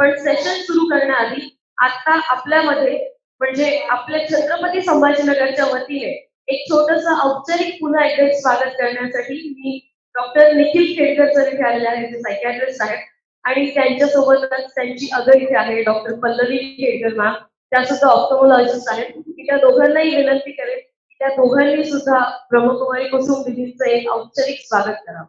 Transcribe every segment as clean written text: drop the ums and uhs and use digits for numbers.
पण सेशन सुरू करण्याआधी आता आपल्यामध्ये म्हणजे आपल्या छत्रपती संभाजीनगरच्या वतीने एक छोटंसं औपचारिक पुन्हा एकदा स्वागत करण्यासाठी मी डॉक्टर निखिल खेडकर सर इथे आलेले आहेत, जे सायकॅट्रिस्ट आहेत, आणि त्यांच्यासोबतच त्यांची अगं इथे आहे डॉक्टर पल्लवी खेडकर मॅम, त्या सुद्धा ऑप्थोमॉलॉजिस्ट आहेत. मी त्या दोघांनाही विनंती करेन की त्या दोघांनी सुद्धा ब्रह्मकुमारी कुसुम दिदींचं एक औपचारिक स्वागत करावं.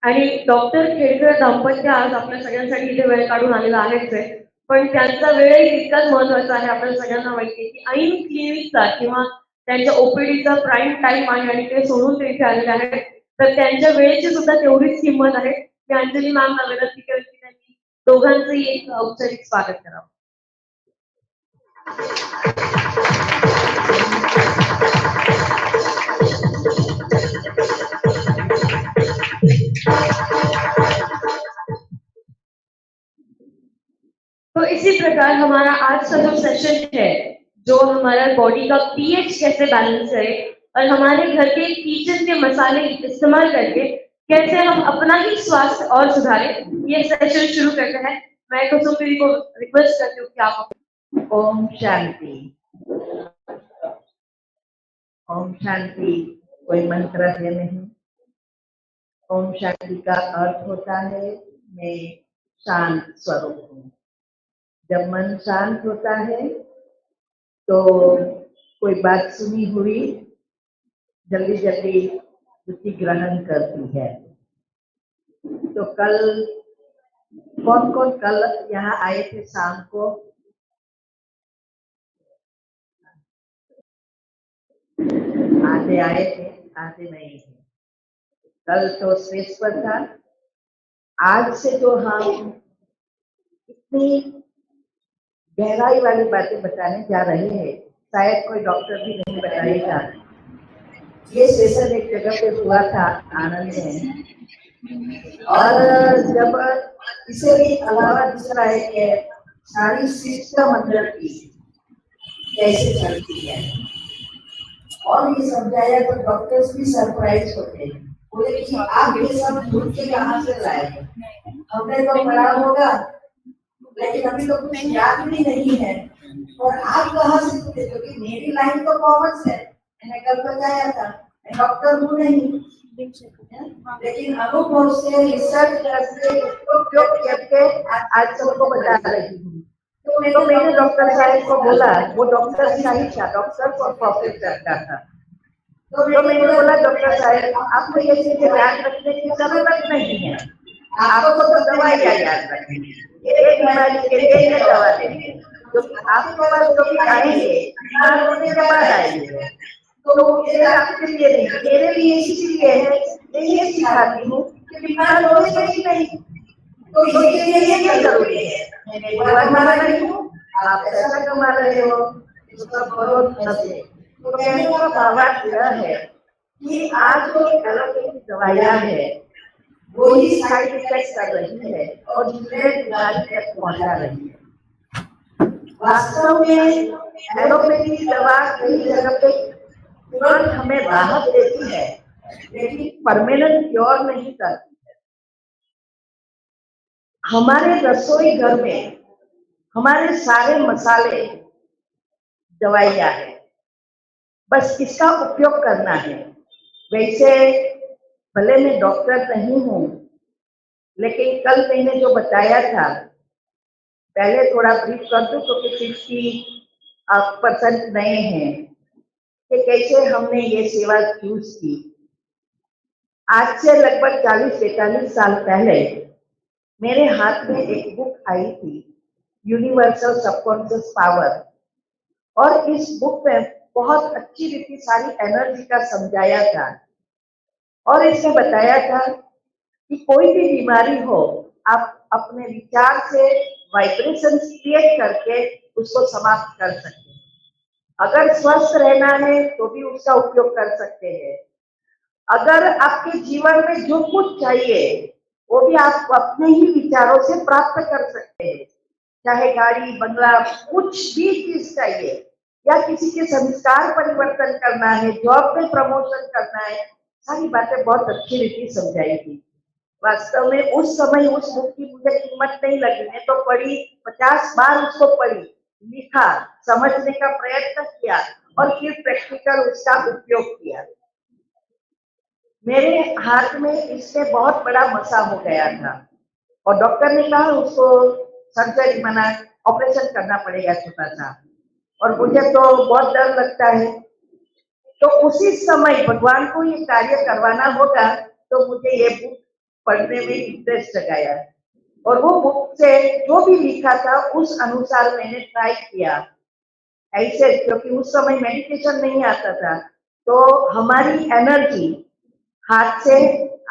आणि डॉक्टर खेडकर दाम्पत्य आज आपल्या सगळ्यांसाठी इथे वेळ काढून आलेला आहेच आहे, पण त्यांचा वेळही तितकाच महत्वाचा आहे. आपल्याला सगळ्यांना माहिती आहे की ऐन क्लिनिकचा किंवा त्यांच्या ओपीडीचा प्राईम टाइम आहे आणि ते सोडून ते इथे आलेले आहेत, तर त्यांच्या वेळेची सुद्धा तेवढीच किंमत आहे. मी अंजली मॅमला विनंती करेन की त्यांनी दोघांचंही एक औपचारिक स्वागत करावं. तो इसी प्रकार हमारा आज का जो सेशन है, जो हमारा बॉडी का पीएच कैसे बैलेंस करे और हमारे घर के किचन के मसाले इस्तेमाल करके कैसे हम अपना ही स्वास्थ्य और सुधारें, ये सेशन शुरू करते हैं. मैं कुसुम दीदी को रिक्वेस्ट करती हूँ कि आप ओम शांति. ओम शांति कोई मंत्र है नहीं. ओम शांति का अर्थ होता है मैं शांत स्वरूप हूँ. जब मन शांत होता है तो कोई बात सुनी हुई जल्दी जल्दी बुद्धि ग्रहण करती है. तो कल कौन कौन कल यहाँ आए थे शाम को? आधे आए थे, आधे नहीं थे. कल तो स्टेज पर था. आज से तो हम इतनी गहराई वाली बातें बताने जा रहे हैं, शायद कोई डॉक्टर भी नहीं बताएगा. ये सेशन एक जगह पे हुआ था आनंद में, और जब इसे भी अलावा दूसरा है कि सारी सिस्टम अंदर की कैसे चलती है, और ये समझाया तो डॉक्टर्स भी सरप्राइज होते हैं. बोले कि आप ये सब ढूंढ के कहाँ से लाए? हमने तो पढ़ा होगा लेकिन अभी तो कुछ याद भी नहीं है, और आप कहाँ से ढूंढे? क्योंकि मेरी लाइन तो कॉमर्स है, मैंने कल बताया था, मैं डॉक्टर हूँ नहीं, लेकिन अनुभव से रिसर्च करके उसको उपयोग करके आज सबको बता रही हूँ. तो मैंने डॉक्टर साहब को बोला, वो डॉक्टर नहीं था, डॉक्टर और प्रोफेसर का था. तो मैंने बोला डॉक्टर साहब आपको ये चीजें याद रखने की जरूरत नहीं है, आपको तो दवाइयाँ याद रखनी है. एक बीमारी के लिए ये दवा देंगे, जो आपके पास जो भी आएंगे बीमार होने के बाद आएंगे, तो ये आपके लिए नहीं, मेरे लिए इसलिए है. मैं ये सिखाती हूँ कि बीमार होने ही नहीं, तो इसके लिए ये जरूरी है. मैं कमा रही हूँ, आप पैसा कमा रहे हो, उसका बहुत है. तो कहने का भावार्थ यह है कि आज जो अलग दवाइयाँ है वो ही साइड इफेक्ट कर रही है और दूसरे बीमारी तक पहुंचा रही है. वास्तव में एलोपैथी दवा कई जगह पे तुरंत हमें राहत देती है, लेकिन परमानेंट क्योर नहीं करती है. हमारे रसोई घर में हमारे सारे मसाले दवाइयाँ है, बस इसका उपयोग करना है. वैसे भले मैं डॉक्टर नहीं हूँ, लेकिन कल मैंने जो बताया था, पहले थोड़ा ब्रीफ कर दूं क्योंकि 60 पर्सन नए हैं कि कैसे हमने ये सेवा चूज की। आज से लगभग 40-45 साल पहले मेरे हाथ में एक बुक आई थी, यूनिवर्सल सबकॉन्शियस पावर, और इस बुक में बहुत अच्छी रीति सारी एनर्जी का समझाया था और इसमें बताया था कि कोई भी बीमारी हो, आप अपने विचार से वाइब्रेशन क्रिएट करके उसको समाप्त कर सकते हैं। अगर स्वस्थ रहना है तो भी उसका उपयोग कर सकते हैं। अगर आपके जीवन में जो कुछ चाहिए वो भी आप अपने ही विचारों से प्राप्त कर सकते हैं, चाहे गाड़ी बंगला कुछ भी चीज चाहिए, या किसी के संस्कार परिवर्तन करना है, जॉब में प्रमोशन करना है, सारी बातें बहुत अच्छी रीति समझाई थी। वास्तव में उस समय उस बुक की मुझे कीमत नहीं लगी, मैं तो पढ़ी, 50 बार उसको पढ़ी, लिखा, समझने का प्रयत्न किया और फिर प्रैक्टिकल उसका उपयोग किया। मेरे हाथ में इससे बहुत बड़ा मसा हो गया था और डॉक्टर ने कहा उसको सर्जरी मना ऑपरेशन करना पड़ेगा छोटा सा, और मुझे तो बहुत डर लगता है। तो उसी समय भगवान को ये कार्य करवाना होगा, तो मुझे ये बुक पढ़ने में इंटरेस्ट जगाया और वो बुक से जो भी लिखा था उस अनुसार मैंने ट्राई किया ऐसे, क्योंकि उस समय मेडिटेशन नहीं आता था। तो हमारी एनर्जी हाथ से,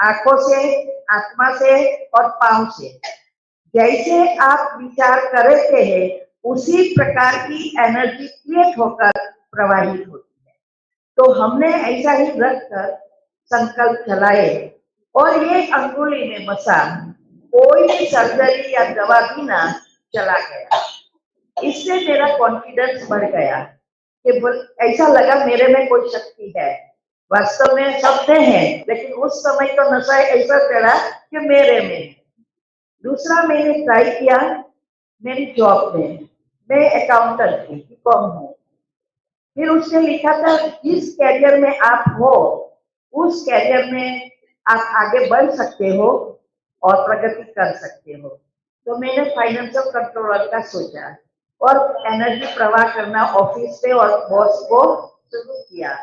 आंखों से, आत्मा से और पांव से, जैसे आप विचार करते हैं उसी प्रकार की एनर्जी क्रिएट होकर प्रवाहित होती है। तो हमने ऐसा ही रख कर संकल्प चलाए और ये अंगुली में मसा कोई भी सर्जरी या दवा बिना चला गया। इससे मेरा कॉन्फिडेंस बढ़ गया कि ऐसा लगा मेरे में कोई शक्ति है। वास्तव में सब में है, लेकिन उस समय तो नशा ऐसा चढ़ा कि मेरे में। दूसरा मैंने ट्राई किया मेरी जॉब में, मैं अकाउंटेंट थी, बीकॉम हूँ। फिर उसने लिखा था जिस कैरियर में आप हो उस कैरियर में आप आगे बढ़ सकते हो और प्रगति कर सकते हो। तो मैंने फाइनेंशियल कंट्रोलर का सोचा और एनर्जी प्रवाह करना ऑफिस से और बॉस को शुरू किया,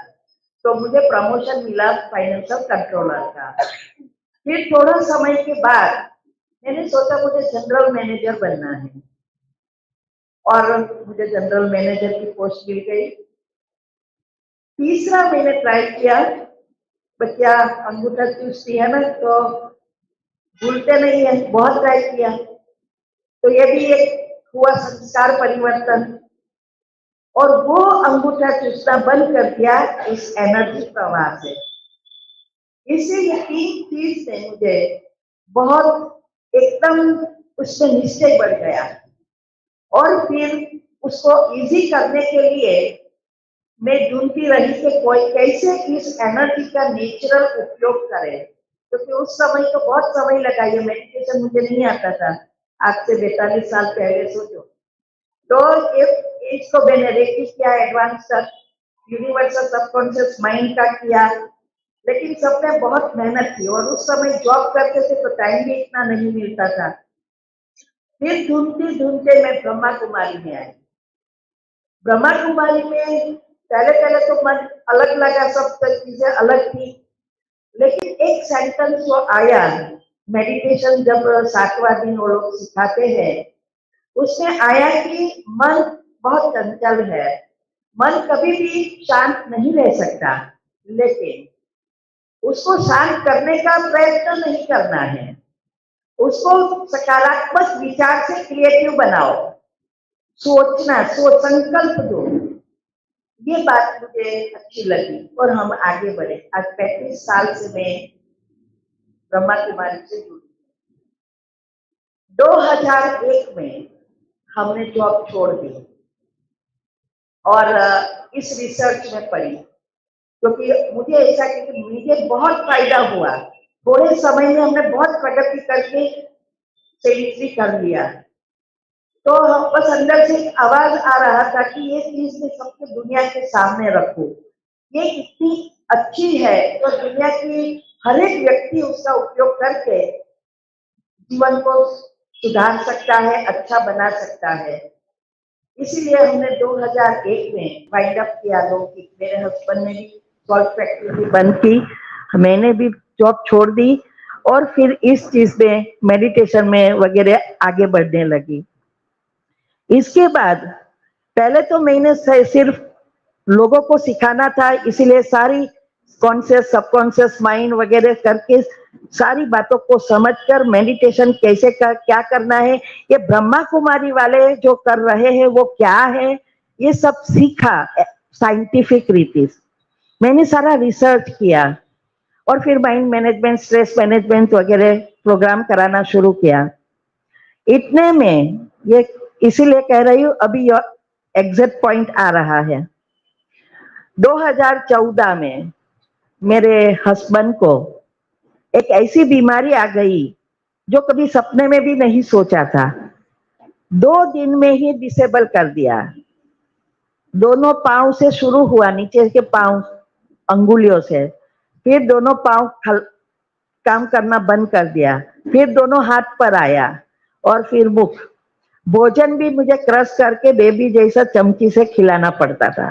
तो मुझे प्रमोशन मिला फाइनेंशियल कंट्रोलर का। फिर थोड़ा समय के बाद मैंने सोचा मुझे जनरल मैनेजर बनना है और मुझे जनरल मैनेजर की पोस्ट मिल गई। तीसरा मैंने ट्राई किया, बच्चा अंगूठा चूसती है ना तो भूलते नहीं है, बहुत ट्राई किया, तो ये भी एक हुआ संस्कार परिवर्तन, और वो अंगूठा चूसना बंद कर दिया इस एनर्जी प्रवाह से। इससे ये 3 चीज ने मुझे बहुत एकदम उसमें निश्चय बढ़ गया और फिर उसको इजी करने के लिए मैं ढूंढती रही कि कोई कैसे इस एनर्जी का नेचुरल उपयोग करे, क्योंकि उस समय तो बहुत समय लगा, ये मेडिटेशन मुझे नहीं आता था, आज से 42 साल पहले सोचो। तो इसको मैंने रेकी किया, एडवांस तक यूनिवर्सल सबकॉन्शियस माइंड का किया, लेकिन सब में बहुत मेहनत थी और उस समय जॉब करते थे तो टाइम भी इतना नहीं मिलता था। फिर ढूंढते ढूंढते मैं ब्रह्मा कुमारी में आई। ब्रह्मा कुमारी में पहले तो मन अलग लगा, सब चीजें अलग थी, लेकिन एक सेंटेंस जो आया, मेडिटेशन जब 7वां दिन वो लोग सिखाते हैं, उसमें आया कि मन बहुत चंचल है, मन कभी भी शांत नहीं रह सकता, लेकिन उसको शांत करने का प्रयत्न नहीं करना है, उसको सकारात्मक विचार से क्रिएटिव बनाओ, सोचना, संकल्प दो। ये बात मुझे अच्छी लगी और हम आगे बढ़े। आज 35 साल से मैं ब्रह्मा कुमारी से जुड़ी। 2001 में हमने जॉब छोड़ दी और इस रिसर्च में पढ़ी, क्योंकि मुझे ऐसा कि मुझे बहुत फायदा हुआ, थोड़े समय में हमने बहुत प्रगति करके सेवित्री कर लिया। तो हम बस अंदर से एक आवाज आ रहा था कि ये चीज मैं सबके दुनिया के सामने रखूं, ये इतनी अच्छी है तो दुनिया की हर एक व्यक्ति उसका उपयोग करके जीवन को सुधार सकता है, अच्छा बना सकता है। इसीलिए हमने 2001 में वाइंड अप किया लोग कि मेरे हस्बैंड ने भी सॉल्ट फैक्ट्री बंद की, मैंने भी जॉब छोड़ दी और फिर इस चीज में मेडिटेशन में वगैरह आगे बढ़ने लगी। इसके बाद पहले तो मैंने सिर्फ लोगों को सिखाना था, इसीलिए सारी कॉन्शियस सबकॉन्शियस माइंड वगैरह करके सारी बातों को समझकर मेडिटेशन कैसे क्या करना है, ये ब्रह्मा कुमारी वाले जो कर रहे हैं वो क्या है, ये सब सीखा साइंटिफिक रीति। मैंने सारा रिसर्च किया और फिर माइंड मैनेजमेंट स्ट्रेस मैनेजमेंट वगैरह प्रोग्राम कराना शुरू किया। इतने में ये इसीलिए कह रही हूँ अभी एग्जैक्ट पॉइंट आ रहा है। 2014 में मेरे हस्बैंड को एक ऐसी बीमारी आ गई जो कभी सपने में भी नहीं सोचा था। 2 दिन में ही डिसेबल कर दिया। दोनों पांव से शुरू हुआ, नीचे के पांव अंगुलियों से, फिर दोनों पांव काम करना बंद कर दिया, फिर दोनों हाथ पर आया और फिर मुख। भोजन भी मुझे क्रश करके बेबी जैसा चमची से खिलाना पड़ता था।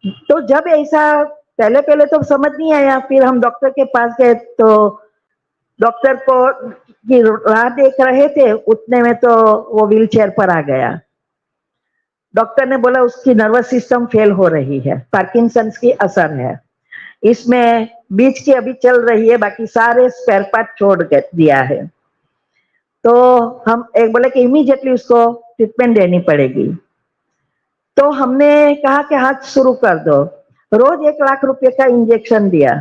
तो जब ऐसा पहले पहले तो समझ नहीं आया, फिर हम डॉक्टर के पास गए तो डॉक्टर को की राह देख रहे थे, उतने में तो वो व्हील चेयर पर आ गया। डॉक्टर ने बोला उसकी नर्वस सिस्टम फेल हो रही है, पार्किंसंस की असर है, इसमें बीच की अभी चल रही है, बाकी सारे स्पेयर पार्ट छोड़ दिया है। तो हम एक बोले कि इमीडिएटली उसको ट्रीटमेंट देनी पड़ेगी। तो हमने कहा कि हाथ शुरू कर दो। रोज 1 लाख रुपए का इंजेक्शन दिया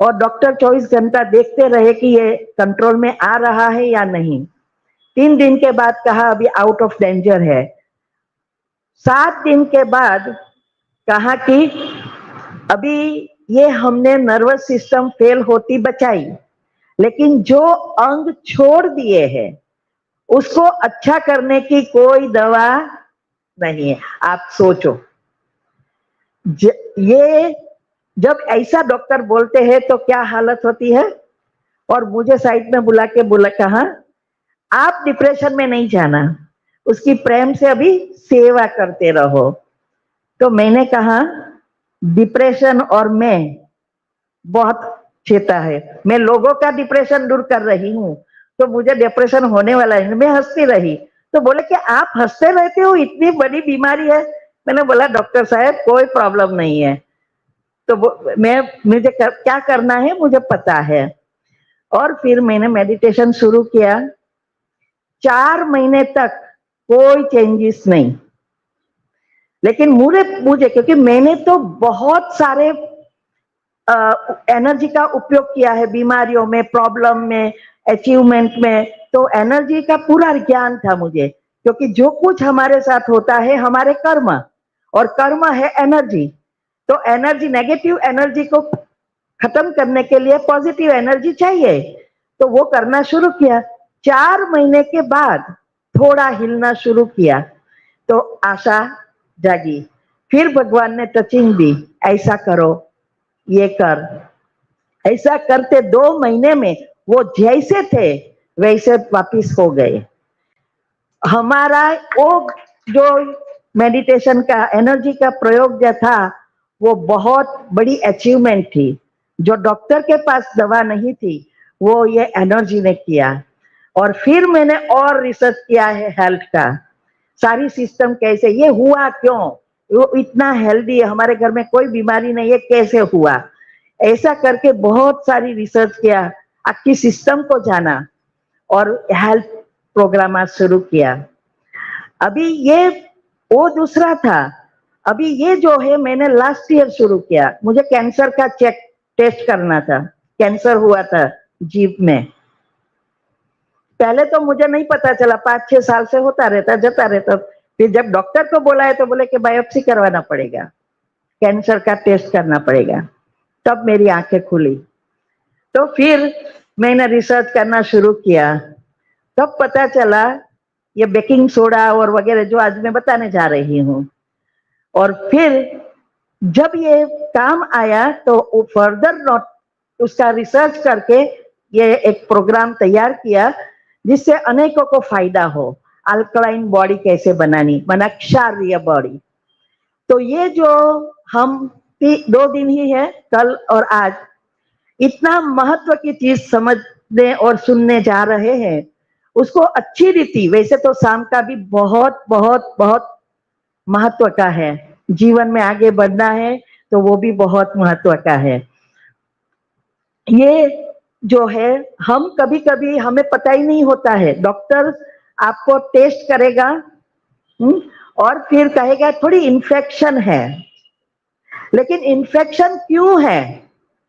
और डॉक्टर 24 घंटा देखते रहे कि ये कंट्रोल में आ रहा है या नहीं। 3 दिन के बाद कहा अभी आउट ऑफ डेंजर है। 7 दिन के बाद कहा कि अभी ये हमने नर्वस सिस्टम फेल होती बचाई, लेकिन जो अंग छोड़ दिए हैं उसको अच्छा करने की कोई दवा नहीं है। आप सोचो, ये जब ऐसा डॉक्टर बोलते हैं तो क्या हालत होती है। और मुझे साइड में बुला के कहा आप डिप्रेशन में नहीं जाना, उसकी प्रेम से अभी सेवा करते रहो। तो मैंने कहा डिप्रेशन और मैं बहुत चेता है, मैं लोगों का डिप्रेशन दूर कर रही हूँ तो मुझे डिप्रेशन होने वाला है। मैं हंसती रही। तो बोले कि आप हंसते रहते हो, इतनी बड़ी बीमारी है। मैंने बोला डॉक्टर साहब कोई प्रॉब्लम नहीं है, तो मुझे क्या करना है मुझे पता है। और फिर मैंने मेडिटेशन शुरू किया। 4 महीने तक कोई चेंजेस नहीं, लेकिन मुझे क्योंकि मैंने तो बहुत सारे एनर्जी का उपयोग किया है बीमारियों में, प्रॉब्लम में, अचीवमेंट में, तो एनर्जी का पूरा ज्ञान था मुझे, क्योंकि जो कुछ हमारे साथ होता है हमारे कर्म, और कर्म है एनर्जी। तो एनर्जी, नेगेटिव एनर्जी को खत्म करने के लिए पॉजिटिव एनर्जी चाहिए, तो वो करना शुरू किया। 4 महीने के बाद थोड़ा हिलना शुरू किया तो आशा जागी। फिर भगवान ने टचिंग दी, ऐसा करो, ये कर। ऐसा करते 2 महीने में वो जैसे थे वैसे वापिस हो गए। हमारा वो जो मेडिटेशन का एनर्जी का प्रयोग जो था वो बहुत बड़ी अचीवमेंट थी। जो डॉक्टर के पास दवा नहीं थी वो ये एनर्जी ने किया। और फिर मैंने और रिसर्च किया है हेल्थ का, सारी सिस्टम कैसे ये हुआ, क्यों वो इतना हेल्दी है, हमारे घर में कोई बीमारी नहीं है, कैसे हुआ। ऐसा करके बहुत सारी रिसर्च किया, आपकी सिस्टम को जाना और हेल्थ प्रोग्राम आज शुरू किया। अभी ये वो दूसरा था। अभी ये जो है मैंने लास्ट ईयर शुरू किया। मुझे कैंसर का टेस्ट करना था, कैंसर हुआ था जीभ में। पहले तो मुझे नहीं पता चला, 5-6 साल से होता रहता, जाता रहता। फिर जब डॉक्टर को बोला है तो बोले कि बायोप्सी करवाना पड़ेगा, कैंसर का टेस्ट करना पड़ेगा। तब मेरी आंखें खुली। तो फिर मैंने रिसर्च करना शुरू किया। तब पता चला ये बेकिंग सोडा और वगैरह जो आज मैं बताने जा रही हूँ। और फिर जब ये काम आया तो फर्दर नोट उसका रिसर्च करके ये एक प्रोग्राम तैयार किया जिससे अनेकों को फायदा हो। अल्कलाइन बॉडी कैसे बनानी, माना क्षारीय बॉडी। तो ये जो हम 2 दिन ही है, कल और आज, इतना महत्व की चीज समझने और सुनने जा रहे हैं, उसको अच्छी रीति, वैसे तो शाम का भी बहुत बहुत बहुत महत्व का है, जीवन में आगे बढ़ना है तो वो भी बहुत महत्व का है। ये जो है, हम कभी कभी हमें पता ही नहीं होता है, डॉक्टर आपको टेस्ट करेगा और फिर कहेगा थोड़ी इन्फेक्शन है, लेकिन इन्फेक्शन क्यों है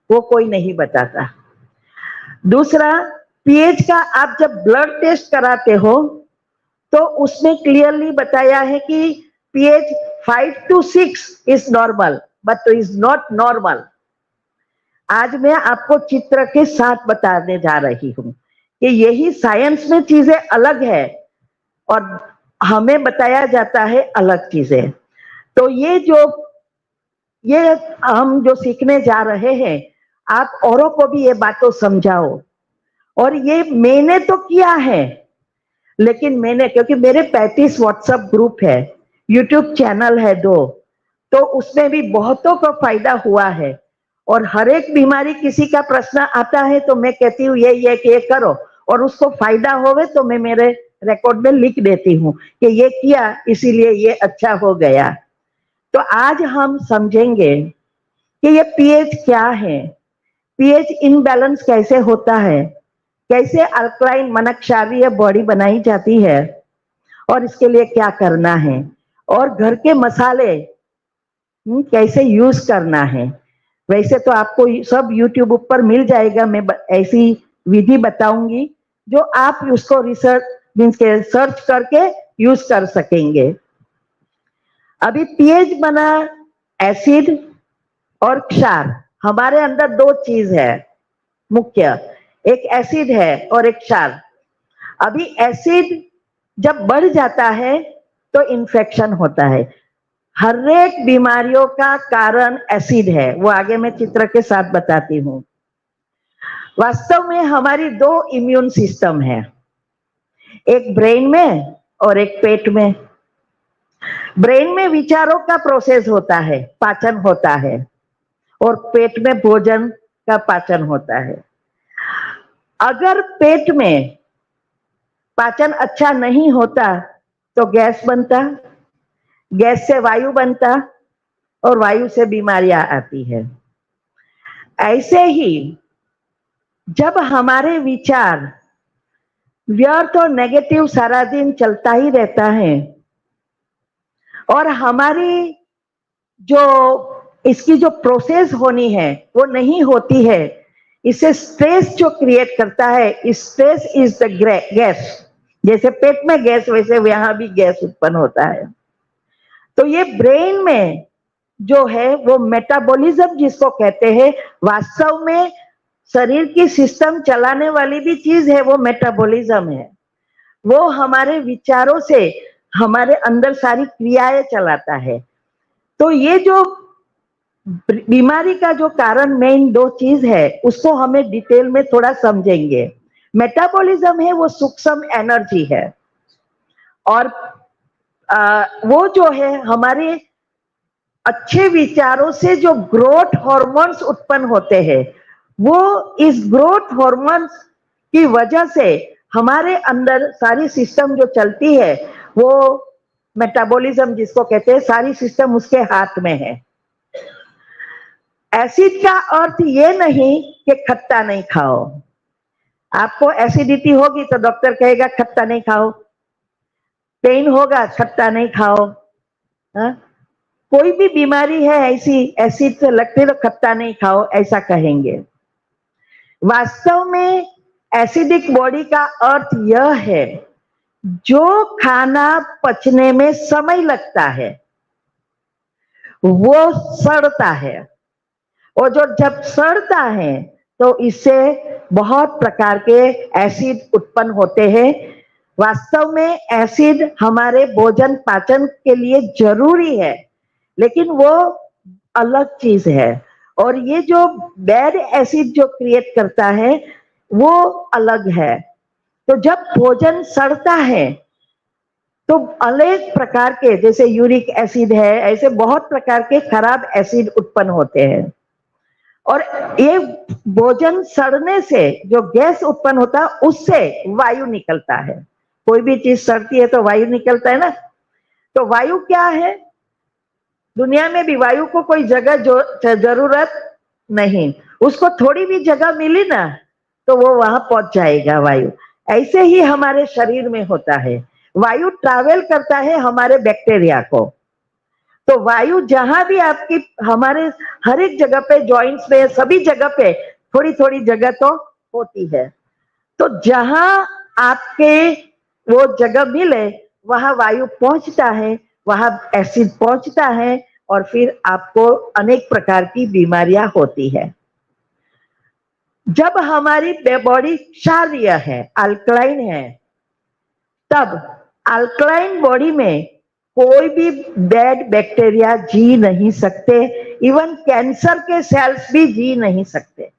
वो कोई नहीं बताता। दूसरा, पीएच का आप जब ब्लड टेस्ट कराते हो तो उसमें क्लियरली बताया है कि pH 5 to 6 is normal, but is not normal. आज मैं आपको चित्र के साथ बताने जा रही हूं कि यही साइंस में चीजें अलग है और हमें बताया जाता है अलग चीजें। तो ये हम जो सीखने जा रहे हैं, आप औरों को भी ये बातों समझाओ। और ये मैंने तो किया है, लेकिन मैंने, क्योंकि मेरे 35 व्हाट्सएप ग्रुप है, यूट्यूब चैनल है 2, तो उसमें भी बहुतों को फायदा हुआ है। और हर एक बीमारी, किसी का प्रश्न आता है तो मैं कहती हूँ ये करो, और उसको फायदा होवे तो मैं मेरे रिकॉर्ड में लिख देती हूँ कि ये किया इसीलिए ये अच्छा हो गया। तो आज हम समझेंगे कि ये पीएच क्या है, पीएच इनबैलेंस कैसे होता है, कैसे अल्कलाइन माना क्षारीय बॉडी बनाई जाती है, और इसके लिए क्या करना है, और घर के मसाले कैसे यूज करना है। वैसे तो आपको सब यूट्यूब ऊपर मिल जाएगा, मैं ऐसी विधि बताऊंगी जो आप उसको रिसर्च मीन्स के सर्च करके यूज कर सकेंगे। अभी पीएच बना एसिड और क्षार, हमारे अंदर 2 चीज है मुख्य, एक एसिड है और एक क्षार। अभी एसिड जब बढ़ जाता है तो इन्फेक्शन होता है। हर एक बीमारियों का कारण एसिड है, वो आगे मैं चित्र के साथ बताती हूँ। वास्तव में हमारी 2 इम्यून सिस्टम है, एक ब्रेन में और एक पेट में। ब्रेन में विचारों का प्रोसेस होता है, पाचन होता है, और पेट में भोजन का पाचन होता है। अगर पेट में पाचन अच्छा नहीं होता तो गैस बनता, गैस से वायु बनता, और वायु से बीमारियां आती है। ऐसे ही जब हमारे विचार व्यर्थ और नेगेटिव सारा दिन चलता ही रहता है, और हमारी जो इसकी जो प्रोसेस होनी है वो नहीं होती है, इसे स्ट्रेस जो क्रिएट करता है, स्ट्रेस इज द गैस। जैसे पेट में गैस, वैसे यहां भी गैस उत्पन्न होता है। तो ये ब्रेन में जो है वो मेटाबॉलिज्म जिसको कहते हैं, वास्तव में शरीर की सिस्टम चलाने वाली भी चीज है, वो मेटाबॉलिज्म है। वो हमारे विचारों से हमारे अंदर सारी क्रियाएं चलाता है। तो ये जो बीमारी का जो कारण मेन 2 चीज है, उसको हमें डिटेल में थोड़ा समझेंगे। मेटाबॉलिज्म है वो सूक्ष्म एनर्जी है, और वो जो है हमारे अच्छे विचारों से जो ग्रोथ हार्मोन्स उत्पन्न होते हैं, वो इस ग्रोथ हार्मोन्स की वजह से हमारे अंदर सारी सिस्टम जो चलती है, वो मेटाबॉलिज्म जिसको कहते हैं, सारी सिस्टम उसके हाथ में है। एसिड का अर्थ ये नहीं कि खट्टा नहीं खाओ। आपको एसिडिटी होगी तो डॉक्टर कहेगा खट्टा नहीं खाओ, पेन होगा खट्टा नहीं खाओ। हा? कोई भी बीमारी है ऐसी एसिड से लगती तो खट्टा नहीं खाओ, ऐसा कहेंगे। वास्तव में एसिडिक बॉडी का अर्थ यह है जो खाना पचने में समय लगता है वो सड़ता है, और जो जब सड़ता है तो इससे बहुत प्रकार के एसिड उत्पन्न होते हैं। वास्तव में एसिड हमारे भोजन पाचन के लिए जरूरी है, लेकिन वो अलग चीज है, और ये जो बैड एसिड जो क्रिएट करता है वो अलग है। तो जब भोजन सड़ता है तो अनेक प्रकार के, जैसे यूरिक एसिड है, ऐसे बहुत प्रकार के खराब एसिड उत्पन्न होते हैं। और ये भोजन सड़ने से जो गैस उत्पन्न होता है उससे वायु निकलता है। कोई भी चीज सड़ती है तो वायु निकलता है ना। तो वायु क्या है, दुनिया में भी वायु को कोई जगह जो जरूरत नहीं, उसको थोड़ी भी जगह मिली ना तो वो वहां पहुंच जाएगा वायु। ऐसे ही हमारे शरीर में होता है, वायु ट्रैवल करता है हमारे बैक्टीरिया को। तो वायु जहां भी आपकी, हमारे हर एक जगह पे, जॉइंट्स में, सभी जगह पे थोड़ी थोड़ी जगह तो होती है। तो जहां आपके वो जगह मिले वहां वायु पहुंचता है, वहां एसिड पहुंचता है, और फिर आपको अनेक प्रकार की बीमारियां होती है। जब हमारी बॉडी क्षारीय है, अल्कलाइन है, तब अल्कलाइन बॉडी में कोई भी बैड बैक्टीरिया जी नहीं सकते, इवन कैंसर के सेल्स भी जी नहीं सकते।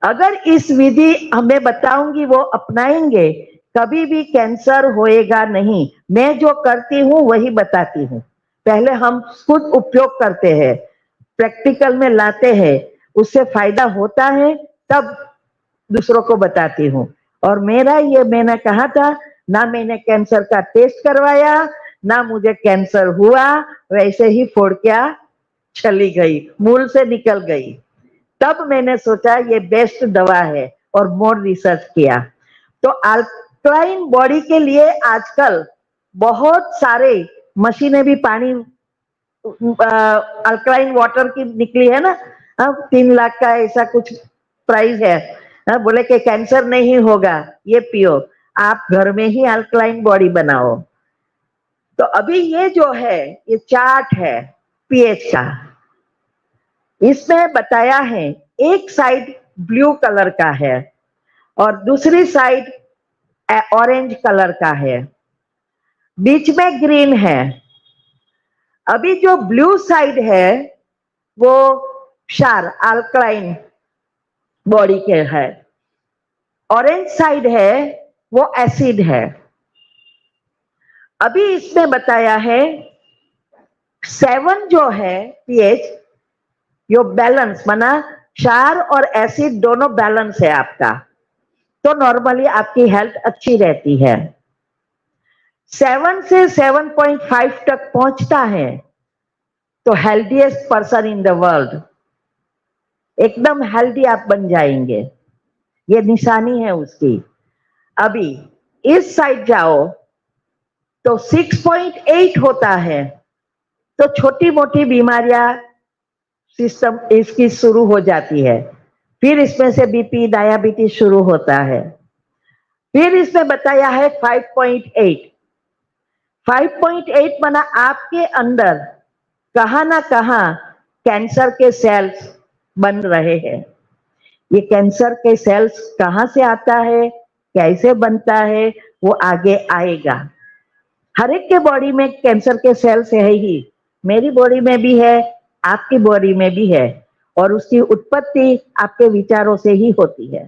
अगर इस विधि हमें बताऊंगी वो अपनाएंगे, कभी भी कैंसर होएगा नहीं। मैं जो करती हूं वही बताती हूं, पहले हम खुद उपयोग करते हैं, प्रैक्टिकल में लाते हैं, उससे फायदा होता है तब दूसरों को बताती हूँ। और मेरा ये, मैंने कहा था ना, मैंने कैंसर का टेस्ट करवाया, ना मुझे कैंसर हुआ, वैसे ही फोड़ क्या चली गई, मूल से निकल गई। तब मैंने सोचा ये बेस्ट दवा है और मोर रिसर्च किया। तो अल्कलाइन बॉडी के लिए आजकल बहुत सारे मशीनें भी, पानी अल्कलाइन वाटर की निकली है ना, अब 3 लाख का ऐसा कुछ प्राइस है। बोले कि कैंसर नहीं होगा, ये पियो, आप घर में ही अल्कलाइन बॉडी बनाओ। तो अभी ये जो है, ये चार्ट है पीएच का, इसमें बताया है एक साइड ब्लू कलर का है और दूसरी साइड ऑरेंज कलर का है, बीच में ग्रीन है। अभी जो ब्लू साइड है वो क्षार, अल्कलाइन बॉडी के है, ऑरेंज साइड है वो एसिड है। अभी इसमें बताया है 7 जो है पीएच, यो बैलेंस, माना क्षार और एसिड दोनों बैलेंस है आपका, तो नॉर्मली आपकी हेल्थ अच्छी रहती है। 7 से 7.5 तक पहुंचता है तो healthiest person in the world, एकदम हेल्दी आप बन जाएंगे, ये निशानी है उसकी। अभी इस साइड जाओ तो 6.8 होता है, तो छोटी मोटी बीमारियां सिस्टम इसकी शुरू हो जाती है। फिर इसमें से बीपी, डायबिटीज शुरू होता है। फिर इसमें बताया है 5.8। 5.8 माना आपके अंदर कहां ना कहां कैंसर के सेल्स बन रहे हैं। ये कैंसर के सेल्स कहां से आता है, कैसे बनता है, वो आगे आएगा। हर एक के बॉडी में कैंसर के सेल्स है ही, मेरी बॉडी में भी है, आपकी बॉडी में भी है, और उसकी उत्पत्ति आपके विचारों से ही होती है।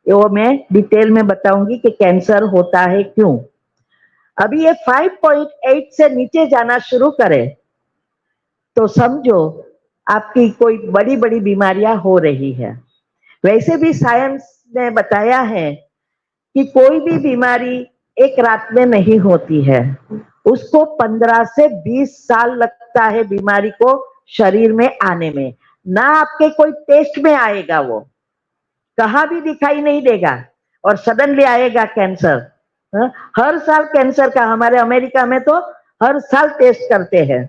वो मैं डिटेल में बताऊंगी कि कैंसर होता है क्यों। अभी ये 5.8 से नीचे जाना शुरू करे तो समझो आपकी कोई बड़ी बड़ी बीमारियां हो रही है। वैसे भी साइंस ने बताया है कि कोई भी बीमारी एक रात में नहीं होती है, उसको 15 से 20 साल लगता है बीमारी को शरीर में आने में। ना आपके कोई टेस्ट में आएगा, वो कहाँ भी दिखाई नहीं देगा, और सडनली आएगा कैंसर। हर साल कैंसर का, हमारे अमेरिका में तो हर साल टेस्ट करते हैं,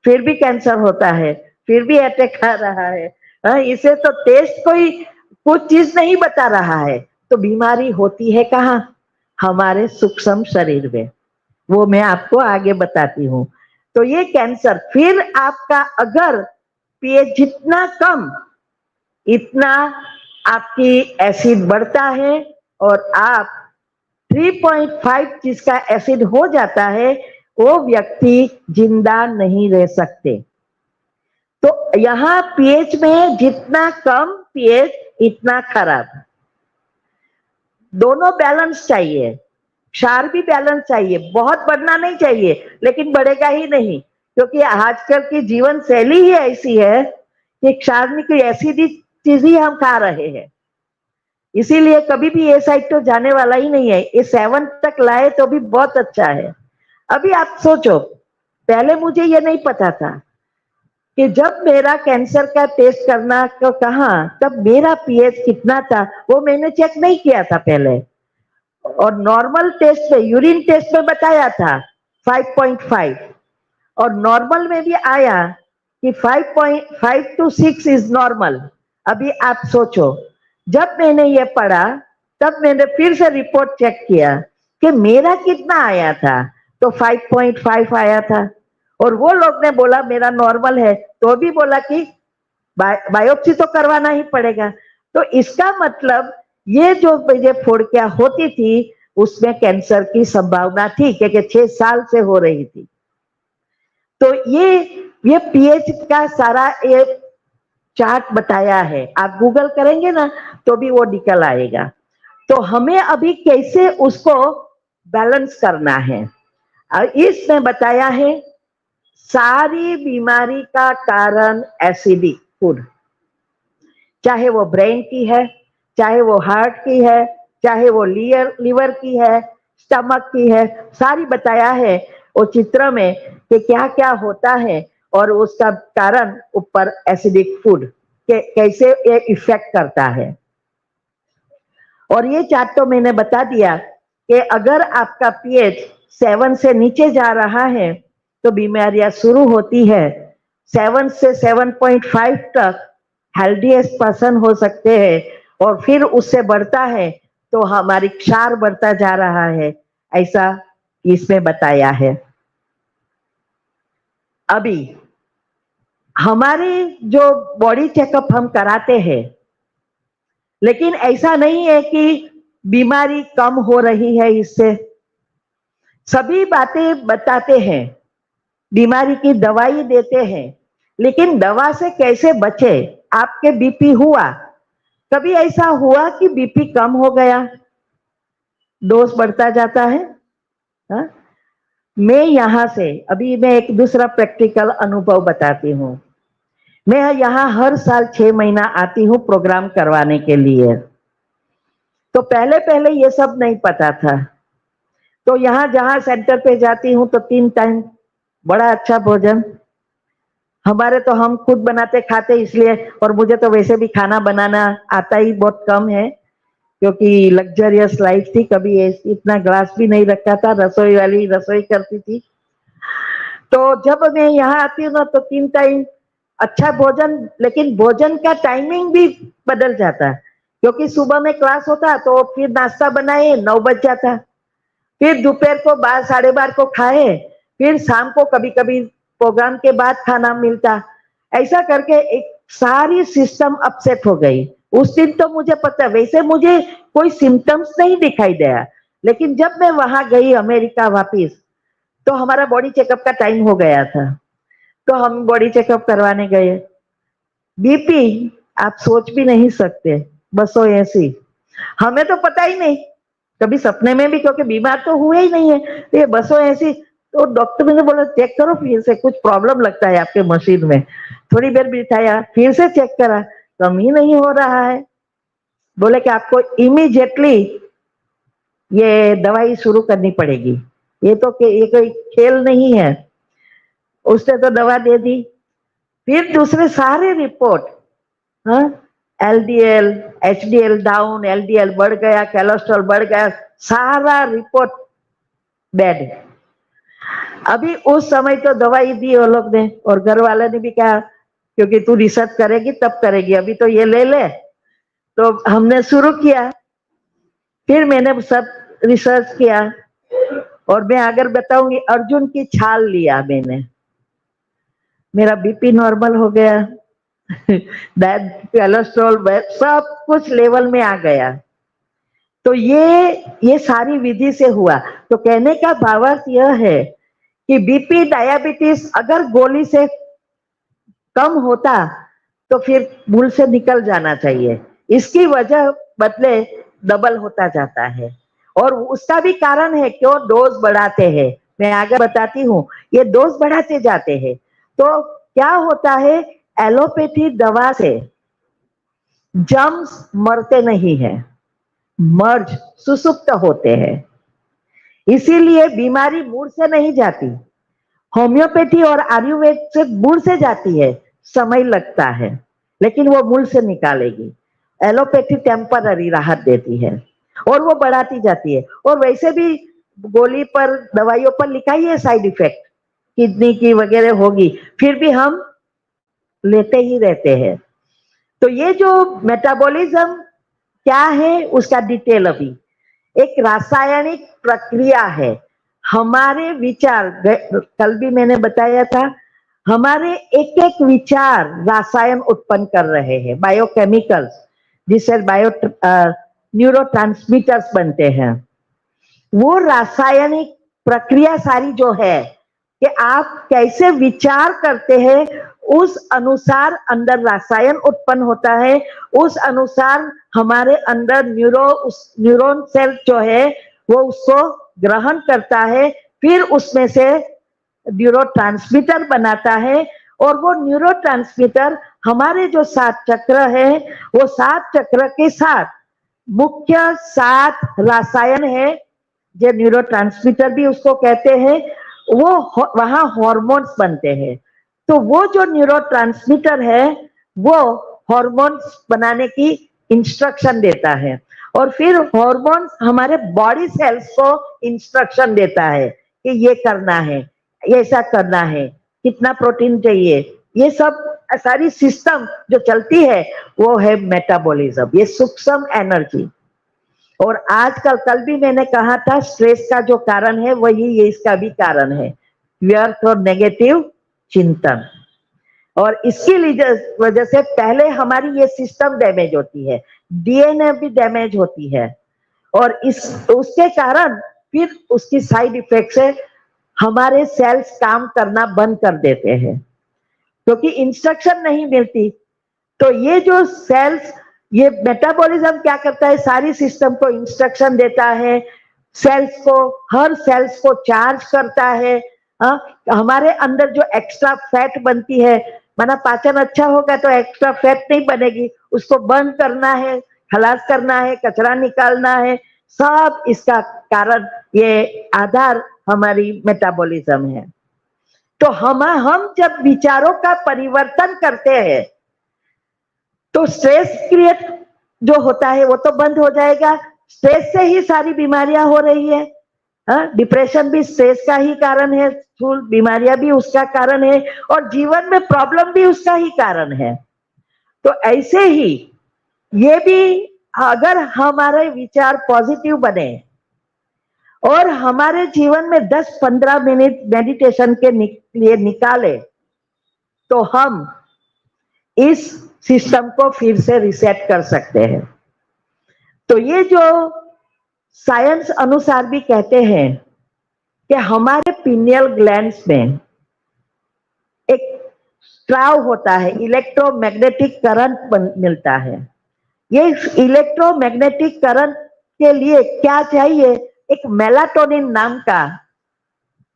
फिर भी कैंसर होता है, फिर भी अटैक आ रहा है। इसे तो टेस्ट कोई कुछ चीज नहीं बता रहा है। तो बीमारी होती है कहाँ, हमारे सूक्ष्म शरीर में, वो मैं आपको आगे बताती हूँ। तो ये कैंसर, फिर आपका अगर पीएच जितना कम, इतना आपकी एसिड बढ़ता है, और आप 3.5 जिसका एसिड हो जाता है, वो व्यक्ति जिंदा नहीं रह सकते। तो यहां पीएच में जितना कम पीएच इतना खराब, दोनों बैलेंस चाहिए। क्षार भी बैलेंस चाहिए, बहुत बढ़ना नहीं चाहिए, लेकिन बढ़ेगा ही नहीं, क्योंकि आजकल की जीवन शैली ही ऐसी है कि क्षारनिक एसिडिक चीज ही हम खा रहे हैं। इसीलिए कभी भी ये साइड तो जाने वाला ही नहीं है। ये 7 तक लाए तो भी बहुत अच्छा है। अभी आप सोचो, पहले मुझे ये नहीं पता था कि जब मेरा कैंसर का टेस्ट करना को कहा, तब मेरा पीएच कितना था वो मैंने चेक नहीं किया था पहले, और नॉर्मल टेस्ट में, यूरिन टेस्ट में बताया था 5.5, और नॉर्मल में भी आया कि 5.5 to 6 इज नॉर्मल। अभी आप सोचो, जब मैंने ये पढ़ा तब मैंने फिर से रिपोर्ट चेक किया कि मेरा कितना आया था, तो 5.5 आया था, और वो लोग ने बोला मेरा नॉर्मल है, तो भी बोला कि बायोप्सी तो करवाना ही पड़ेगा। तो इसका मतलब ये जो मुझे फोड़कियां होती थी उसमें कैंसर की संभावना थी, क्योंकि 6 साल से हो रही थी। तो ये पीएच का सारा ये चार्ट बताया है, आप गूगल करेंगे ना तो भी वो निकल आएगा। तो हमें अभी कैसे उसको बैलेंस करना है, और इसमें बताया है सारी बीमारी का कारण एसिडिक फूड, चाहे वो ब्रेन की है, चाहे वो हार्ट की है, चाहे वो लीवर की है, स्टमक की है, सारी बताया है वो चित्र में कि क्या क्या होता है, और उसका कारण ऊपर एसिडिक फूड कैसे ये इफेक्ट करता है। और ये चार्ट तो मैंने बता दिया कि अगर आपका पीएच 7 से नीचे जा रहा है तो बीमारियां शुरू होती है। 7 से 7.5 तक हेल्दीएस्ट पर्सन हो सकते हैं, और फिर उससे बढ़ता है तो हमारी क्षार बढ़ता जा रहा है, ऐसा इसमें बताया है। अभी हमारी जो बॉडी चेकअप हम कराते हैं, लेकिन ऐसा नहीं है कि बीमारी कम हो रही है इससे, सभी बातें बताते हैं, बीमारी की दवाई देते हैं, लेकिन दवा से कैसे बचे। आपके बीपी हुआ, कभी ऐसा हुआ कि बीपी कम हो गया, डोज बढ़ता जाता है? हा? मैं यहां से अभी मैं एक दूसरा प्रैक्टिकल अनुभव बताती हूँ। मैं यहाँ हर साल 6 महीना आती हूँ प्रोग्राम करवाने के लिए। तो पहले पहले ये सब नहीं पता था, तो यहाँ जहाँ सेंटर पे जाती हूँ तो 3 टाइम बड़ा अच्छा भोजन, हमारे तो हम खुद बनाते खाते इसलिए, और मुझे तो वैसे भी खाना बनाना आता ही बहुत कम है, क्योंकि लग्जरियस लाइफ थी, कभी इतना ग्लास भी नहीं रखा था, रसोई वाली रसोई करती थी। तो जब मैं यहाँ आती हूँ ना तो 3 टाइम अच्छा भोजन, लेकिन भोजन का टाइमिंग भी बदल जाता, क्योंकि सुबह में क्लास होता तो फिर नाश्ता बनाए 9 बज जाता, फिर दोपहर को 12 साढ़े 12 को खाए, फिर शाम को कभी कभी प्रोग्राम के बाद खाना मिलता, ऐसा करके एक सारी सिस्टम अपसेट हो गई। उस दिन तो मुझे पता, वैसे मुझे कोई सिम्टम्स नहीं दिखाई दिया, लेकिन जब मैं वहां गई अमेरिका वापिस, तो हमारा बॉडी चेकअप का टाइम हो गया था, तो हम बॉडी चेकअप करवाने गए। बीपी आप सोच भी नहीं सकते, 280। हमें तो पता ही नहीं, कभी सपने में भी, क्योंकि बीमार तो हुए ही नहीं है, तो ये 280। तो डॉक्टर ने बोला चेक करो फिर से, कुछ प्रॉब्लम लगता है आपके मशीन में। थोड़ी देर बिठाया, फिर से चेक करा, कम ही नहीं हो रहा है। बोले कि आपको इमीडिएटली ये दवाई शुरू करनी पड़ेगी, ये कोई खेल नहीं है। उसने तो दवा दे दी, फिर दूसरे सारे रिपोर्ट, हाँ, एलडीएल एचडीएल डाउन, एलडीएल बढ़ गया, कोलेस्ट्रॉल बढ़ गया, सारा रिपोर्ट बैड। अभी उस समय तो दवाई दी वो लोग ने, और घर वाले ने भी कहा क्योंकि तू रिसर्च करेगी तब करेगी, अभी तो ये ले ले। तो हमने शुरू किया, फिर मैंने सब रिसर्च किया, और मैं अगर बताऊंगी, अर्जुन की छाल लिया मैंने, मेरा बीपी नॉर्मल हो गया, कोलेस्ट्रॉल सब कुछ लेवल में आ गया। तो ये सारी विधि से हुआ। तो कहने का भावार्थ यह है कि बीपी डायबिटीज अगर गोली से कम होता तो फिर भूल से निकल जाना चाहिए, इसकी वजह बदले डबल होता जाता है। और उसका भी कारण है, क्यों डोज बढ़ाते हैं, मैं आगे बताती हूँ। ये डोज बढ़ाते जाते हैं तो क्या होता है, एलोपैथी दवा से जर्म्स मरते नहीं है, मर्ज सुसुप्त होते हैं, इसीलिए बीमारी मूल से नहीं जाती। होम्योपैथी और आयुर्वेद से मूल से जाती है, समय लगता है, लेकिन वो मूल से निकालेगी। एलोपैथी टेम्पररी राहत देती है और वो बढ़ाती जाती है। और वैसे भी गोली पर, दवाइयों पर लिखा ही है साइड इफेक्ट, किडनी की वगैरह होगी, फिर भी हम लेते ही रहते हैं। तो ये जो मेटाबॉलिज्म क्या है उसका डिटेल अभी, एक रासायनिक प्रक्रिया है। हमारे विचार, कल भी मैंने बताया था, हमारे एक एक विचार रासायन उत्पन्न कर रहे हैं, बायोकेमिकल्स, जिससे न्यूरोट्रांसमीटर्स बनते हैं। वो रासायनिक प्रक्रिया सारी जो है कि आप कैसे विचार करते हैं, उस अनुसार अंदर रासायन उत्पन्न होता है, उस अनुसार हमारे अंदर न्यूरॉन सेल जो है वो उसको ग्रहण करता है, फिर उसमें से न्यूरोट्रांसमीटर बनाता है। और वो न्यूरोट्रांसमीटर हमारे जो 7 चक्र है, वो 7 चक्र के साथ मुख्य 7 रासायन है, जो न्यूरोट्रांसमीटर भी उसको कहते हैं, वो वहां हार्मोन्स बनते हैं। तो वो जो न्यूरोट्रांसमीटर है वो हार्मोन्स बनाने की इंस्ट्रक्शन देता है, और फिर हार्मोन्स हमारे बॉडी सेल्स को इंस्ट्रक्शन देता है कि ये करना है, ऐसा करना है, कितना प्रोटीन चाहिए, ये सब सारी सिस्टम जो चलती है वो है मेटाबॉलिज्म, ये सूक्ष्म एनर्जी। और आजकल, कल भी मैंने कहा था, स्ट्रेस का जो कारण है वही ये इसका भी कारण है, व्यर्थ और नेगेटिव चिंतन। और इसकी वजह से पहले हमारी ये सिस्टम डैमेज होती है, डीएनए भी डैमेज होती है, और उसके कारण फिर उसकी साइड इफेक्ट से हमारे सेल्स काम करना बंद कर देते हैं, क्योंकि इंस्ट्रक्शन नहीं मिलती। तो ये जो सेल्स, ये मेटाबॉलिज्म क्या करता है, सारी सिस्टम को इंस्ट्रक्शन देता है, सेल्स को, हर सेल्स को चार्ज करता है। हमारे अंदर जो एक्स्ट्रा फैट बनती है, माना पाचन अच्छा होगा तो एक्स्ट्रा फैट नहीं बनेगी, उसको बर्न करना है, खलास करना है, कचरा निकालना है, सब इसका कारण, ये आधार हमारी मेटाबॉलिज्म है। तो हम जब विचारों का परिवर्तन करते हैं तो स्ट्रेस क्रिएट जो होता है वो तो बंद हो जाएगा। स्ट्रेस से ही सारी बीमारियां हो रही है, डिप्रेशन भी स्ट्रेस का ही कारण है, स्थूल बीमारियां भी उसका कारण है, और जीवन में प्रॉब्लम भी उसका ही कारण है। तो ऐसे ही ये भी, अगर हमारे विचार पॉजिटिव बने और हमारे जीवन में 10-15 मिनट मेडिटेशन के लिए निकाले, तो हम इस सिस्टम को फिर से रिसेट कर सकते हैं। तो ये जो साइंस अनुसार भी कहते हैं कि हमारे पिनियल ग्लैंड्स में एक स्राव होता है, इलेक्ट्रोमैग्नेटिक करंट मिलता है। ये इलेक्ट्रोमैग्नेटिक करंट के लिए क्या चाहिए, एक मेलाटोनिन नाम का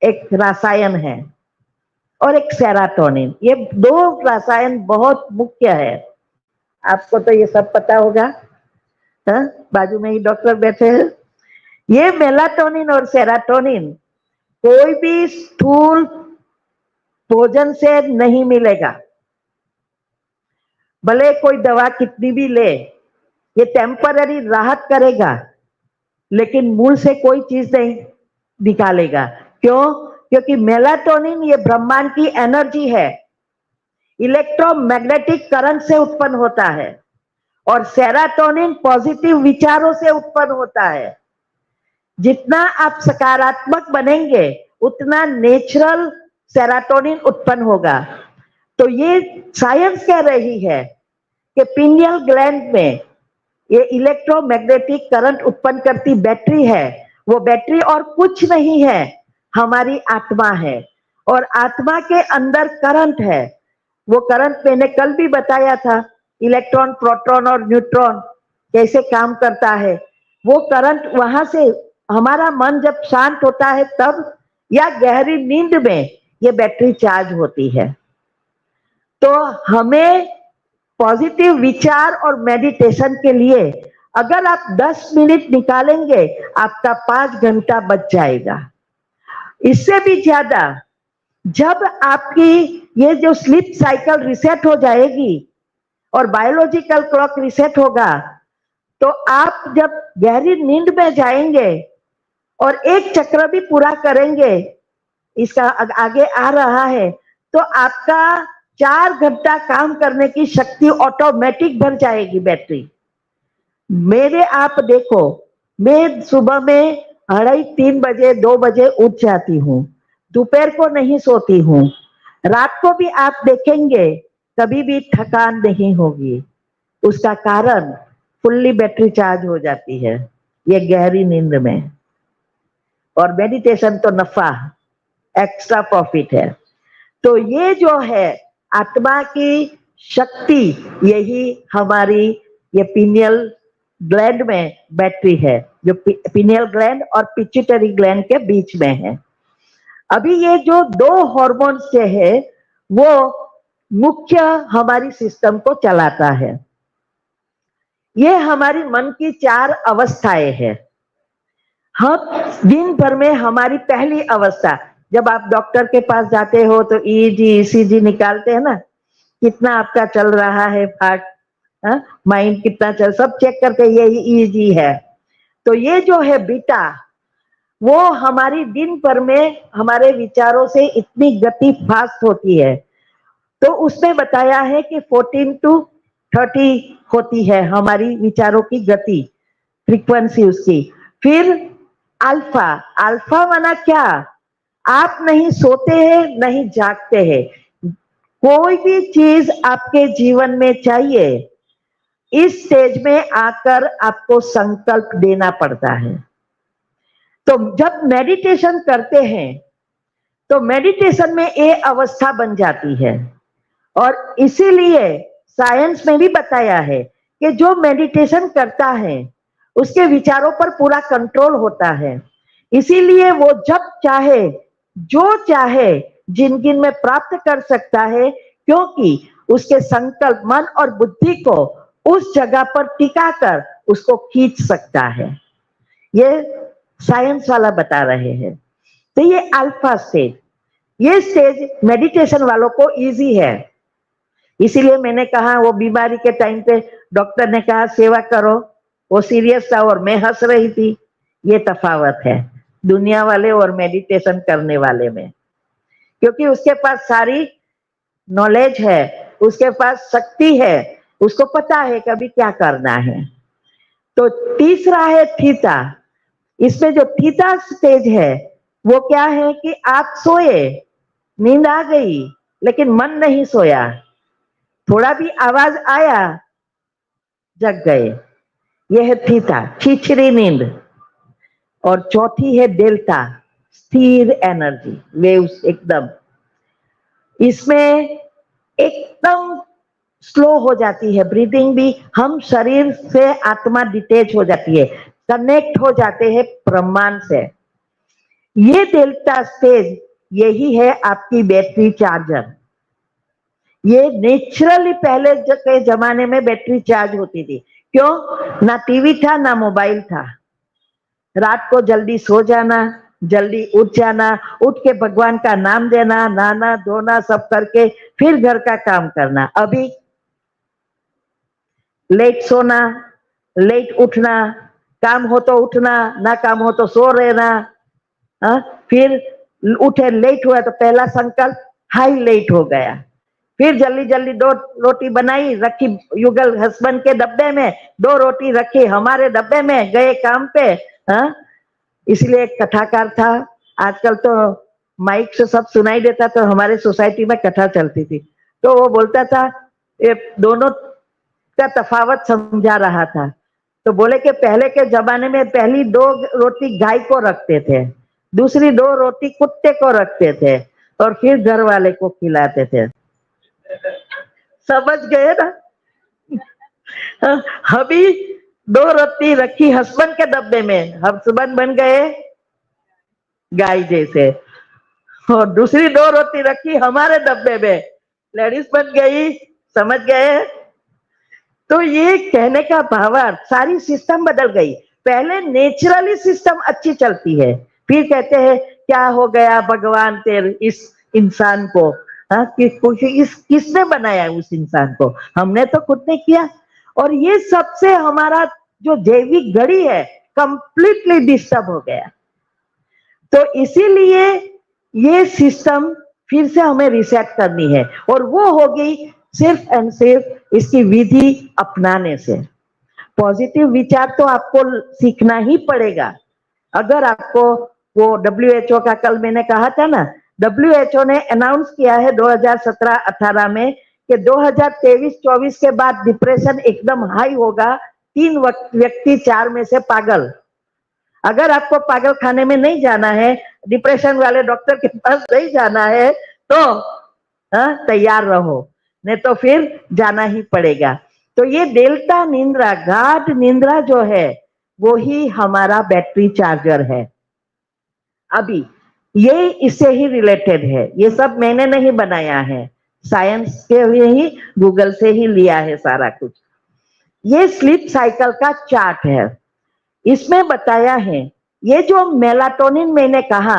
एक रसायन है और एक सेरोटोनिन, ये 2 रसायन बहुत मुख्य है। आपको तो ये सब पता होगा, बाजू में ही डॉक्टर बैठे हैं। ये मेलाटोनिन और सेरोटोनिन कोई भी स्थूल भोजन से नहीं मिलेगा, भले कोई दवा कितनी भी ले, ये टेम्पररी राहत करेगा, लेकिन मूल से कोई चीज नहीं निकालेगा। क्यों? क्योंकि मेलाटोनिन ये ब्रह्मांड की एनर्जी है, इलेक्ट्रोमैग्नेटिक करंट से उत्पन्न होता है, और सेरोटोनिन पॉजिटिव विचारों से उत्पन्न होता है। जितना आप सकारात्मक बनेंगे उतना नेचुरल सेरोटोनिन उत्पन्न होगा। तो ये साइंस कह रही है कि पिनियल ग्लैंड में ये इलेक्ट्रोमैग्नेटिक करंट उत्पन्न करती बैटरी है, वो बैटरी और कुछ नहीं है, हमारी आत्मा है, और आत्मा के अंदर करंट है। वो करंट मैंने कल भी बताया था, इलेक्ट्रॉन, प्रोटॉन और न्यूट्रॉन कैसे काम करता है। वो करंट वहां से हमारा मन जब शांत होता है तब, या गहरी नींद में ये बैटरी चार्ज होती है। तो हमें पॉजिटिव विचार और मेडिटेशन के लिए अगर आप 10 मिनट निकालेंगे, आपका 5 घंटा बच जाएगा। इससे भी ज्यादा जब आपकी ये जो स्लीप साइकिल रिसेट हो जाएगी और बायोलॉजिकल क्लॉक रिसेट होगा, तो आप जब गहरी नींद में जाएंगे और एक चक्र भी पूरा करेंगे, इसका आगे आ रहा है, तो आपका 4 घंटा काम करने की शक्ति ऑटोमेटिक बढ़ जाएगी बैटरी। मेरे आप देखो, मैं सुबह में 2:30 बजे 2 बजे उठ जाती हूँ, दोपहर को नहीं सोती हूँ, रात को भी आप देखेंगे कभी भी थकान नहीं होगी। उसका कारण फुल्ली बैटरी चार्ज हो जाती है ये गहरी नींद में। और मेडिटेशन तो नफा, एक्स्ट्रा प्रॉफिट है। तो ये जो है आत्मा की शक्ति, यही हमारी ये पीनियल ग्लैंड में बैटरी है, जो पीनियल ग्लैंड और पिट्यूटरी ग्लैंड के बीच में है। अभी ये जो 2 हॉर्मोन्स से है वो मुख्य हमारी सिस्टम को चलाता है। ये हमारी मन की 4 अवस्थाएं हैं। हम दिन भर में हमारी पहली अवस्था, जब आप डॉक्टर के पास जाते हो तो ईईजी ईसीजी निकालते हैं ना, कितना आपका चल रहा है हार्ट, माइंड कितना चल, सब चेक करके ये ईईजी है। तो ये जो है बीटा, वो हमारी दिन भर में हमारे विचारों से इतनी गति फास्ट होती है। तो उसमें बताया है कि 14 to 30 होती है हमारी विचारों की गति, फ्रीक्वेंसी उसकी। फिर अल्फा, अल्फा माना क्या, आप नहीं सोते हैं नहीं जागते हैं, कोई भी चीज आपके जीवन में चाहिए, इस स्टेज में आकर आपको संकल्प देना पड़ता है। तो जब मेडिटेशन करते हैं तो मेडिटेशन में ये अवस्था बन जाती है। और इसीलिए साइंस में भी बताया है कि जो मेडिटेशन करता है उसके विचारों पर पूरा कंट्रोल होता है। इसीलिए वो जब चाहे जो चाहे जिंदगी में प्राप्त कर सकता है, क्योंकि उसके संकल्प मन और बुद्धि को उस जगह पर टिका कर उसको खींच सकता है। ये साइंस वाला बता रहे हैं। तो ये अल्फा स्टेज, ये स्टेज मेडिटेशन वालों को इजी है। इसीलिए मैंने कहा, वो बीमारी के टाइम पे डॉक्टर ने कहा सेवा करो, वो सीरियस था और मैं हंस रही थी। ये तफावत है दुनिया वाले और मेडिटेशन करने वाले में, क्योंकि उसके पास सारी नॉलेज है, उसके पास शक्ति है, उसको पता है कभी क्या करना है। तो तीसरा है थीटा। इसमें जो थीटा स्टेज है वो क्या है कि आप सोए, नींद आ गई लेकिन मन नहीं सोया, थोड़ा भी आवाज आया जग गए, यह है थीटा, खिचड़ी नींद। और चौथी है डेल्टा, स्थिर एनर्जी वेव्स एकदम। इसमें एकदम स्लो हो जाती है ब्रीदिंग भी, हम शरीर से आत्मा डिटेच हो जाती है, कनेक्ट हो जाते हैं ब्रह्मांड से। ये डेल्टा स्टेज यही है आपकी बैटरी चार्जर। ये नेचुरली पहले के जमाने में बैटरी चार्ज होती थी। क्यों? ना टीवी था ना मोबाइल था, रात को जल्दी सो जाना, जल्दी उठ जाना, उठ के भगवान का नाम देना, नहाना धोना सब करके फिर घर का काम करना। अभी लेट सोना, लेट उठना, काम हो तो उठना, ना काम हो तो सो रहना, फिर उठे लेट हुआ तो पहला संकल्प हाई लेट हो गया, फिर जल्दी जल्दी 2 रोटी बनाई रखी युगल हस्बैंड के डब्बे में, 2 रोटी रखी हमारे डब्बे में, गए काम पे। इसलिए एक कथाकार था, आजकल तो माइक से सब सुनाई देता, तो हमारे सोसाइटी में कथा चलती थी, तो वो बोलता था, ये दोनों का तफावत समझा रहा था। तो बोले कि पहले के जमाने में पहली 2 रोटी गाय को रखते थे, दूसरी 2 रोटी कुत्ते को रखते थे और फिर घर वाले को खिलाते थे। समझ गए ना? अभी 2 रोटी रखी हस्बैंड के डब्बे में, हस्बैंड बन गए गाय जैसे, और दूसरी 2 रोटी रखी हमारे डब्बे में, लेडीज बन गई। समझ गए? तो ये कहने का भावार्थ, सारी सिस्टम बदल गई। पहले नेचुरली सिस्टम अच्छी चलती है, फिर कहते हैं क्या हो गया भगवान तेरे इस इंसान को, हाँ किसने बनाया उस इंसान को? हमने तो खुद ने किया। और ये सबसे हमारा जो जैविक घड़ी है कंप्लीटली डिस्टर्ब हो गया। तो इसीलिए ये सिस्टम फिर से हमें रिसेट करनी है, और वो होगी सिर्फ एंड सिर्फ इसकी विधि अपनाने से। पॉजिटिव विचार तो आपको सीखना ही पड़ेगा। अगर आपको वो WHO का, कल मैंने कहा था ना, WHO ने अनाउंस किया है 2017-18 में कि 2023-24 के बाद डिप्रेशन एकदम हाई होगा। 3 व्यक्ति 4 में से पागल। अगर आपको पागल खाने में नहीं जाना है, डिप्रेशन वाले डॉक्टर के पास नहीं जाना है, तो तैयार रहो, नहीं तो फिर जाना ही पड़ेगा। तो ये डेल्टा निंद्रा, गाढ़ निंद्रा जो है, वो ही हमारा बैटरी चार्जर है। अभी ये इससे ही रिलेटेड है, ये सब मैंने नहीं बनाया है, साइंस के ही, गूगल से ही लिया है सारा कुछ। ये स्लीप साइकिल का चार्ट है। इसमें बताया है, ये जो मेलाटोनिन मैंने कहा,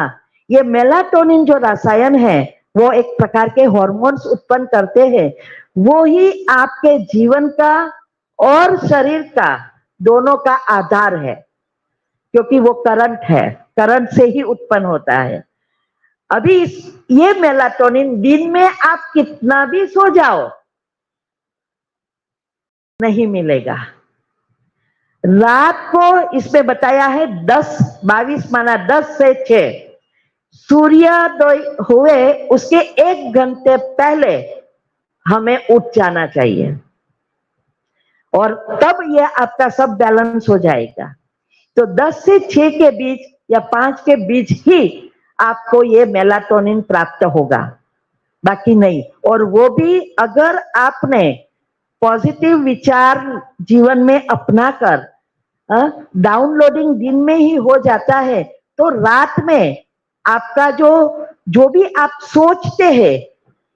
ये मेलाटोनिन जो रसायन है, वो एक प्रकार के हार्मोन्स उत्पन्न करते हैं। वो ही आपके जीवन का और शरीर का दोनों का आधार है, क्योंकि वो करंट है, करंट से ही उत्पन्न होता है। अभी ये मेलाटोनिन दिन में आप कितना भी सो जाओ नहीं मिलेगा। रात को इसमें बताया है 10-22 माना 10 से 6 सूर्योदय हुए उसके 1 घंटे पहले हमें उठ जाना चाहिए, और तब ये आपका सब बैलेंस हो जाएगा। तो 10 से 6 के बीच या 5 के बीच ही आपको ये मेलाटोनिन प्राप्त होगा, बाकी नहीं। और वो भी अगर आपने पॉजिटिव विचार जीवन में अपनाकर, डाउनलोडिंग दिन में ही हो जाता है, तो रात में आपका जो भी आप सोचते हैं,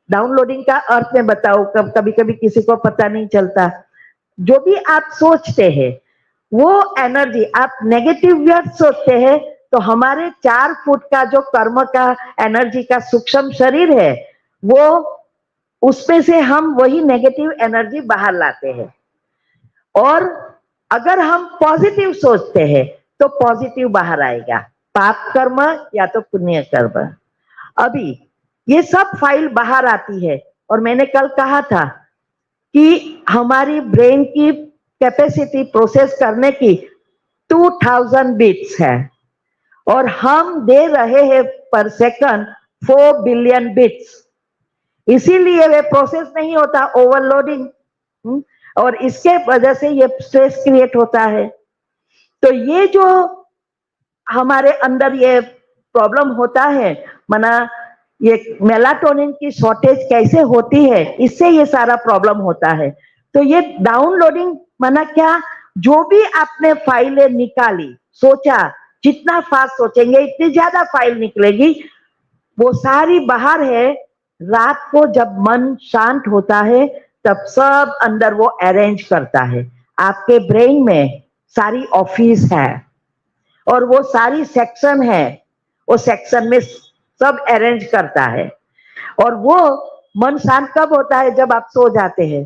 डाउनलोडिंग का अर्थ में बताओ, कभी कभी किसी को पता नहीं चलता, जो भी आप सोचते हैं वो एनर्जी, आप नेगेटिव वर्ड सोचते हैं तो हमारे 4 फुट का जो कर्म का एनर्जी का सूक्ष्म शरीर है, वो उसमें से हम वही नेगेटिव एनर्जी बाहर लाते हैं। और अगर हम पॉजिटिव सोचते हैं तो पॉजिटिव बाहर आएगा, पाप कर्म या तो पुण्य कर्म। अभी ये सब फाइल बाहर आती है, और मैंने कल कहा था कि हमारी ब्रेन की कैपेसिटी प्रोसेस करने की 2000 बिट्स है, और हम दे रहे हैं पर सेकंड 4 बिलियन बिट्स। इसीलिए वे प्रोसेस नहीं होता, ओवरलोडिंग, और इसके वजह से ये स्ट्रेस क्रिएट होता है। तो ये जो हमारे अंदर ये प्रॉब्लम होता है, माना ये मेलाटोनिन की शॉर्टेज कैसे होती है, इससे ये सारा प्रॉब्लम होता है। तो ये डाउनलोडिंग माना क्या, जो भी आपने फाइलें निकाली, सोचा, जितना फास्ट सोचेंगे इतनी ज्यादा फाइल निकलेगी, वो सारी बाहर है। रात को जब मन शांत होता है तब सब अंदर वो अरेंज करता है। आपके ब्रेन में सारी ऑफिस है और वो सारी सेक्शन है, वो सेक्शन में सब अरेंज करता है। और वो मन शांत कब होता है? जब आप सो जाते हैं।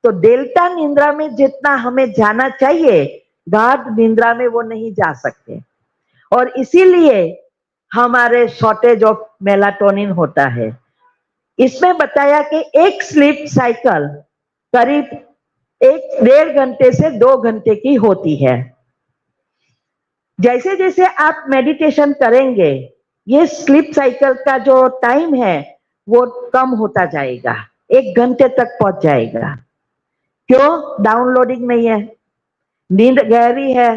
तो डेल्टा निंद्रा में जितना हमें जाना चाहिए, गाढ़ निंद्रा में वो नहीं जा सकते, और इसीलिए हमारे शॉर्टेज ऑफ मेलाटोनिन होता है। इसमें बताया कि एक स्लीप साइकिल करीब 1-1.5 घंटे से 2 घंटे की होती है। जैसे जैसे आप मेडिटेशन करेंगे, ये स्लीप साइकिल का जो टाइम है वो कम होता जाएगा, 1 घंटे तक पहुंच जाएगा। क्यों? डाउनलोडिंग नहीं है, नींद गहरी है,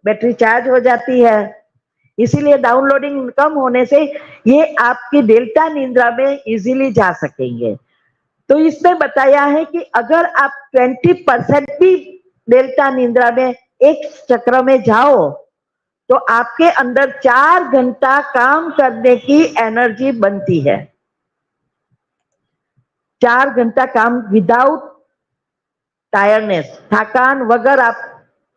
बैटरी चार्ज हो जाती है, इसीलिए डाउनलोडिंग कम होने से ये आपकी डेल्टा निंद्रा में इजीली जा सकेंगे। तो इसमें बताया है कि अगर आप 20% भी डेल्टा निद्रा में एक चक्र में जाओ तो आपके अंदर 4 घंटा काम करने की एनर्जी बनती है। 4 घंटा काम विदाउट टायरनेस, थकान वगैर आप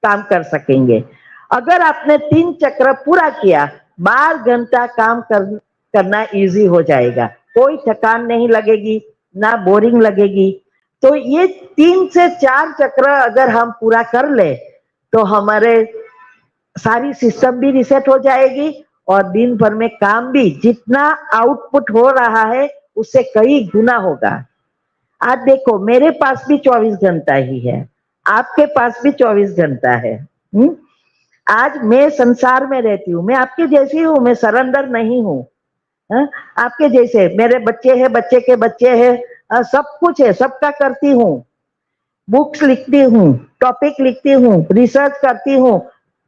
काम कर सकेंगे। अगर आपने 3 चक्र पूरा किया, 12 घंटा काम करना इजी हो जाएगा, कोई थकान नहीं लगेगी, ना बोरिंग लगेगी। तो ये 3 से 4 चक्र अगर हम पूरा कर ले तो हमारे सारी सिस्टम भी रिसेट हो जाएगी और दिन भर में काम भी जितना आउटपुट हो रहा है उससे कई गुना होगा। आज देखो मेरे पास भी 24 घंटा ही है, आपके पास भी 24 घंटा है। आज मैं संसार में रहती हूँ, मैं आपके जैसी हूँ, मैं सरेंडर नहीं हूँ। आपके जैसे मेरे बच्चे हैं, बच्चे के बच्चे हैं, सब कुछ है, सबका करती हूँ, बुक्स लिखती हूँ, टॉपिक लिखती हूँ, रिसर्च करती हूँ,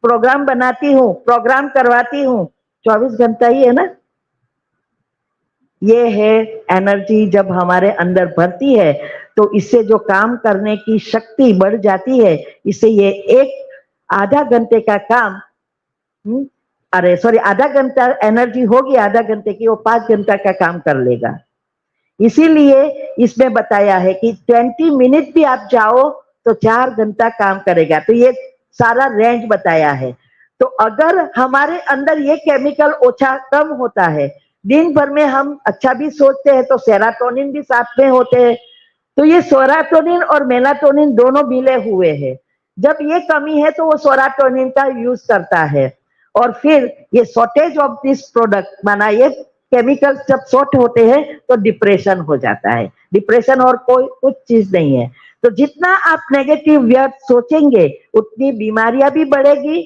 प्रोग्राम बनाती हूँ, प्रोग्राम करवाती हूँ। 24 घंटा ही है ना। ये है एनर्जी जब हमारे अंदर भरती है तो इससे जो काम करने की शक्ति बढ़ जाती है। इससे ये एक आधा घंटे का काम अरे सॉरी आधा घंटा एनर्जी होगी आधा घंटे की, वो 5 घंटा का काम कर लेगा। इसीलिए इसमें बताया है कि 20 मिनट भी आप जाओ तो 4 घंटा काम करेगा। तो ये सारा रेंज बताया है। तो अगर हमारे अंदर ये केमिकल ओछा कम होता है, दिन भर में हम अच्छा भी सोचते हैं तो सेरोटोनिन भी साथ में होते हैं। तो ये सेरोटोनिन और मेलाटोनिन दोनों मिले हुए हैं। जब ये कमी है तो वो सेरोटोनिन का यूज करता है और फिर ये शॉर्टेज ऑफ दिस प्रोडक्ट माना ये केमिकल्स जब शॉर्ट होते हैं तो डिप्रेशन हो जाता है। डिप्रेशन और कोई कुछ चीज नहीं है। तो जितना आप नेगेटिव व्यर्थ सोचेंगे उतनी बीमारियां भी बढ़ेगी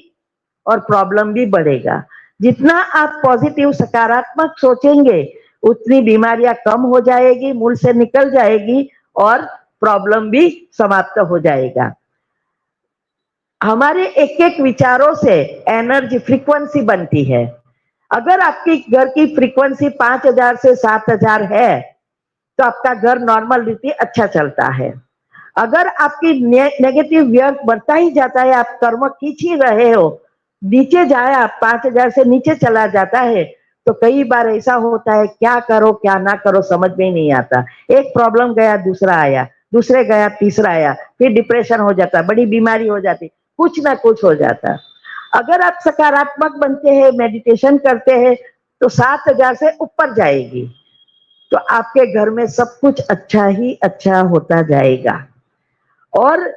और प्रॉब्लम भी बढ़ेगा। जितना आप पॉजिटिव सकारात्मक सोचेंगे उतनी बीमारियां कम हो जाएगी, मूल से निकल जाएगी और प्रॉब्लम भी समाप्त हो जाएगा। हमारे एक एक विचारों से एनर्जी फ्रीक्वेंसी बनती है। अगर आपकी घर की फ्रीक्वेंसी 5000 से 7000 है तो आपका घर नॉर्मल रीति अच्छा चलता है। अगर आपकी नेगेटिव व्यर्थ बढ़ता ही जाता है, आप कर्म खींच ही रहे हो, नीचे जाए आप 5000 से नीचे चला जाता है तो कई बार ऐसा होता है क्या करो क्या ना करो समझ में ही नहीं आता। एक प्रॉब्लम गया दूसरा आया, दूसरे गया तीसरा आया, फिर डिप्रेशन हो जाता, बड़ी बीमारी हो जाती, कुछ ना कुछ हो जाता। अगर आप सकारात्मक बनते हैं, मेडिटेशन करते हैं तो 7000 से ऊपर जाएगी। तो आपके घर में सब कुछ अच्छा ही अच्छा होता जाएगा। और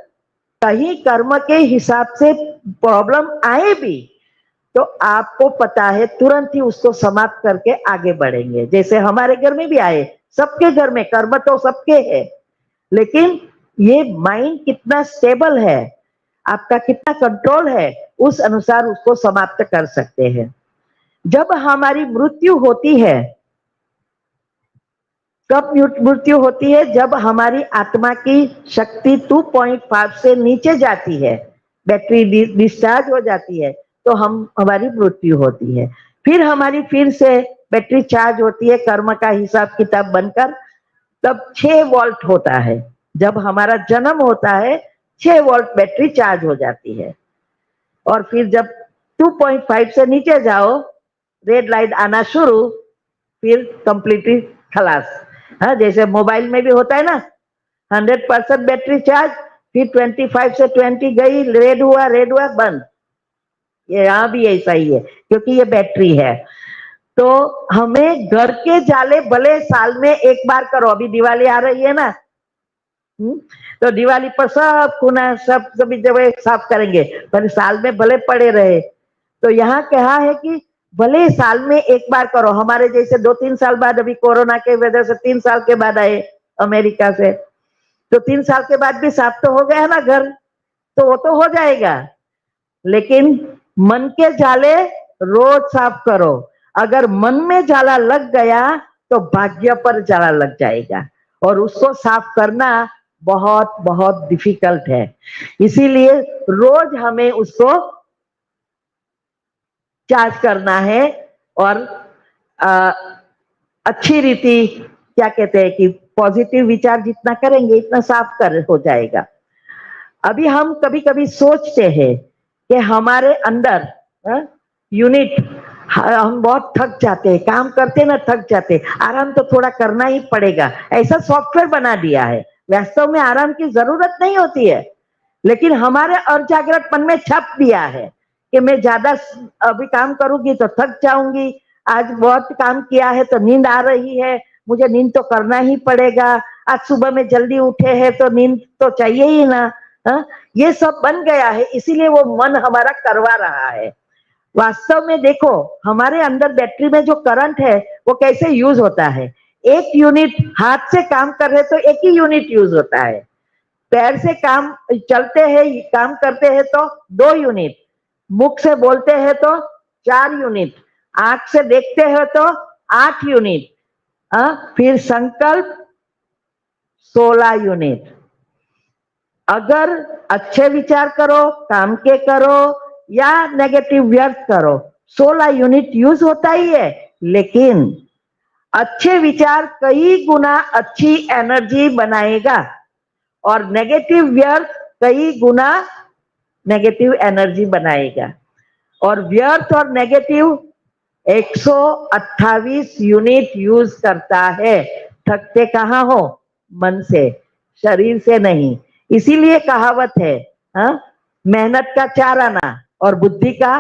कहीं कर्म के हिसाब से प्रॉब्लम आए भी तो आपको पता है तुरंत ही उसको समाप्त करके आगे बढ़ेंगे। जैसे हमारे घर में भी आए, सबके घर में कर्म तो सबके है, लेकिन ये माइंड कितना स्टेबल है, आपका कितना कंट्रोल है, उस अनुसार उसको समाप्त कर सकते हैं। जब हमारी मृत्यु होती है, कब मृत्यु होती है? जब हमारी आत्मा की शक्ति 2.5 से नीचे जाती है, बैटरी डिस्चार्ज हो जाती है तो हमारी मृत्यु होती है। फिर हमारी फिर से बैटरी चार्ज होती है कर्म का हिसाब किताब बनकर, तब 6 वोल्ट होता है। जब हमारा जन्म होता है 6 वोल्ट बैटरी चार्ज हो जाती है और फिर जब 2.5 से नीचे जाओ, रेड लाइट आना शुरू, फिर कंप्लीटली खलास। हाँ, जैसे मोबाइल में भी होता है ना, 100% बैटरी चार्ज, फिर 25 से 20 गई, रेड हुआ बंद। ये यहाँ भी ऐसा ही है क्योंकि ये बैटरी है। तो हमें घर के जाले भले साल में एक बार करो, अभी दिवाली आ रही है ना, तो दिवाली पर सब खुना सब सभी जगह साफ करेंगे, पर साल में भले पड़े रहे। तो यहाँ कहा है कि भले साल में एक बार करो। हमारे जैसे 2-3 साल बाद, अभी कोरोना के वजह से 3 साल के बाद आए अमेरिका से, तो 3 साल के बाद भी साफ तो हो गया ना घर, तो वो तो हो जाएगा। लेकिन मन के जाले रोज साफ करो। अगर मन में जाला लग गया तो भाग्य पर जाला लग जाएगा और उसको साफ करना बहुत बहुत डिफिकल्ट है। इसीलिए रोज हमें उसको चार्ज करना है और अच्छी रीति क्या कहते हैं कि पॉजिटिव विचार जितना करेंगे इतना साफ कर हो जाएगा। अभी हम कभी कभी सोचते हैं कि हमारे अंदर यूनिट, हम बहुत थक जाते हैं, काम करते ना थक जाते, आराम तो थोड़ा करना ही पड़ेगा, ऐसा सॉफ्टवेयर बना दिया है। वास्तव में आराम की जरूरत नहीं होती है, लेकिन हमारे अजागृत मन में छप दिया है कि मैं ज्यादा अभी काम करूंगी तो थक जाऊंगी, आज बहुत काम किया है तो नींद आ रही है, मुझे नींद तो करना ही पड़ेगा, आज सुबह में जल्दी उठे हैं तो नींद तो चाहिए ही ना। ये सब बन गया है, इसीलिए वो मन हमारा करवा रहा है। वास्तव में देखो, हमारे अंदर बैटरी में जो करंट है वो कैसे यूज होता है। एक यूनिट हाथ से काम कर रहे तो एक ही यूनिट यूज होता है, पैर से काम चलते हैं काम करते हैं तो 2 यूनिट, मुख से बोलते हैं तो 4 यूनिट, आंख से देखते हैं तो 8 यूनिट, फिर संकल्प 16 यूनिट। अगर अच्छे विचार करो, काम के करो या नेगेटिव व्यर्थ करो, 16 यूनिट यूज होता ही है। लेकिन अच्छे विचार कई गुना अच्छी एनर्जी बनाएगा और नेगेटिव व्यर्थ कई गुना नेगेटिव एनर्जी बनाएगा। और व्यर्थ और नेगेटिव 128 यूनिट यूज करता है। थकते कहाँ हो? मन से, शरीर से नहीं। इसीलिए कहावत है, मेहनत का 4 आना और बुद्धि का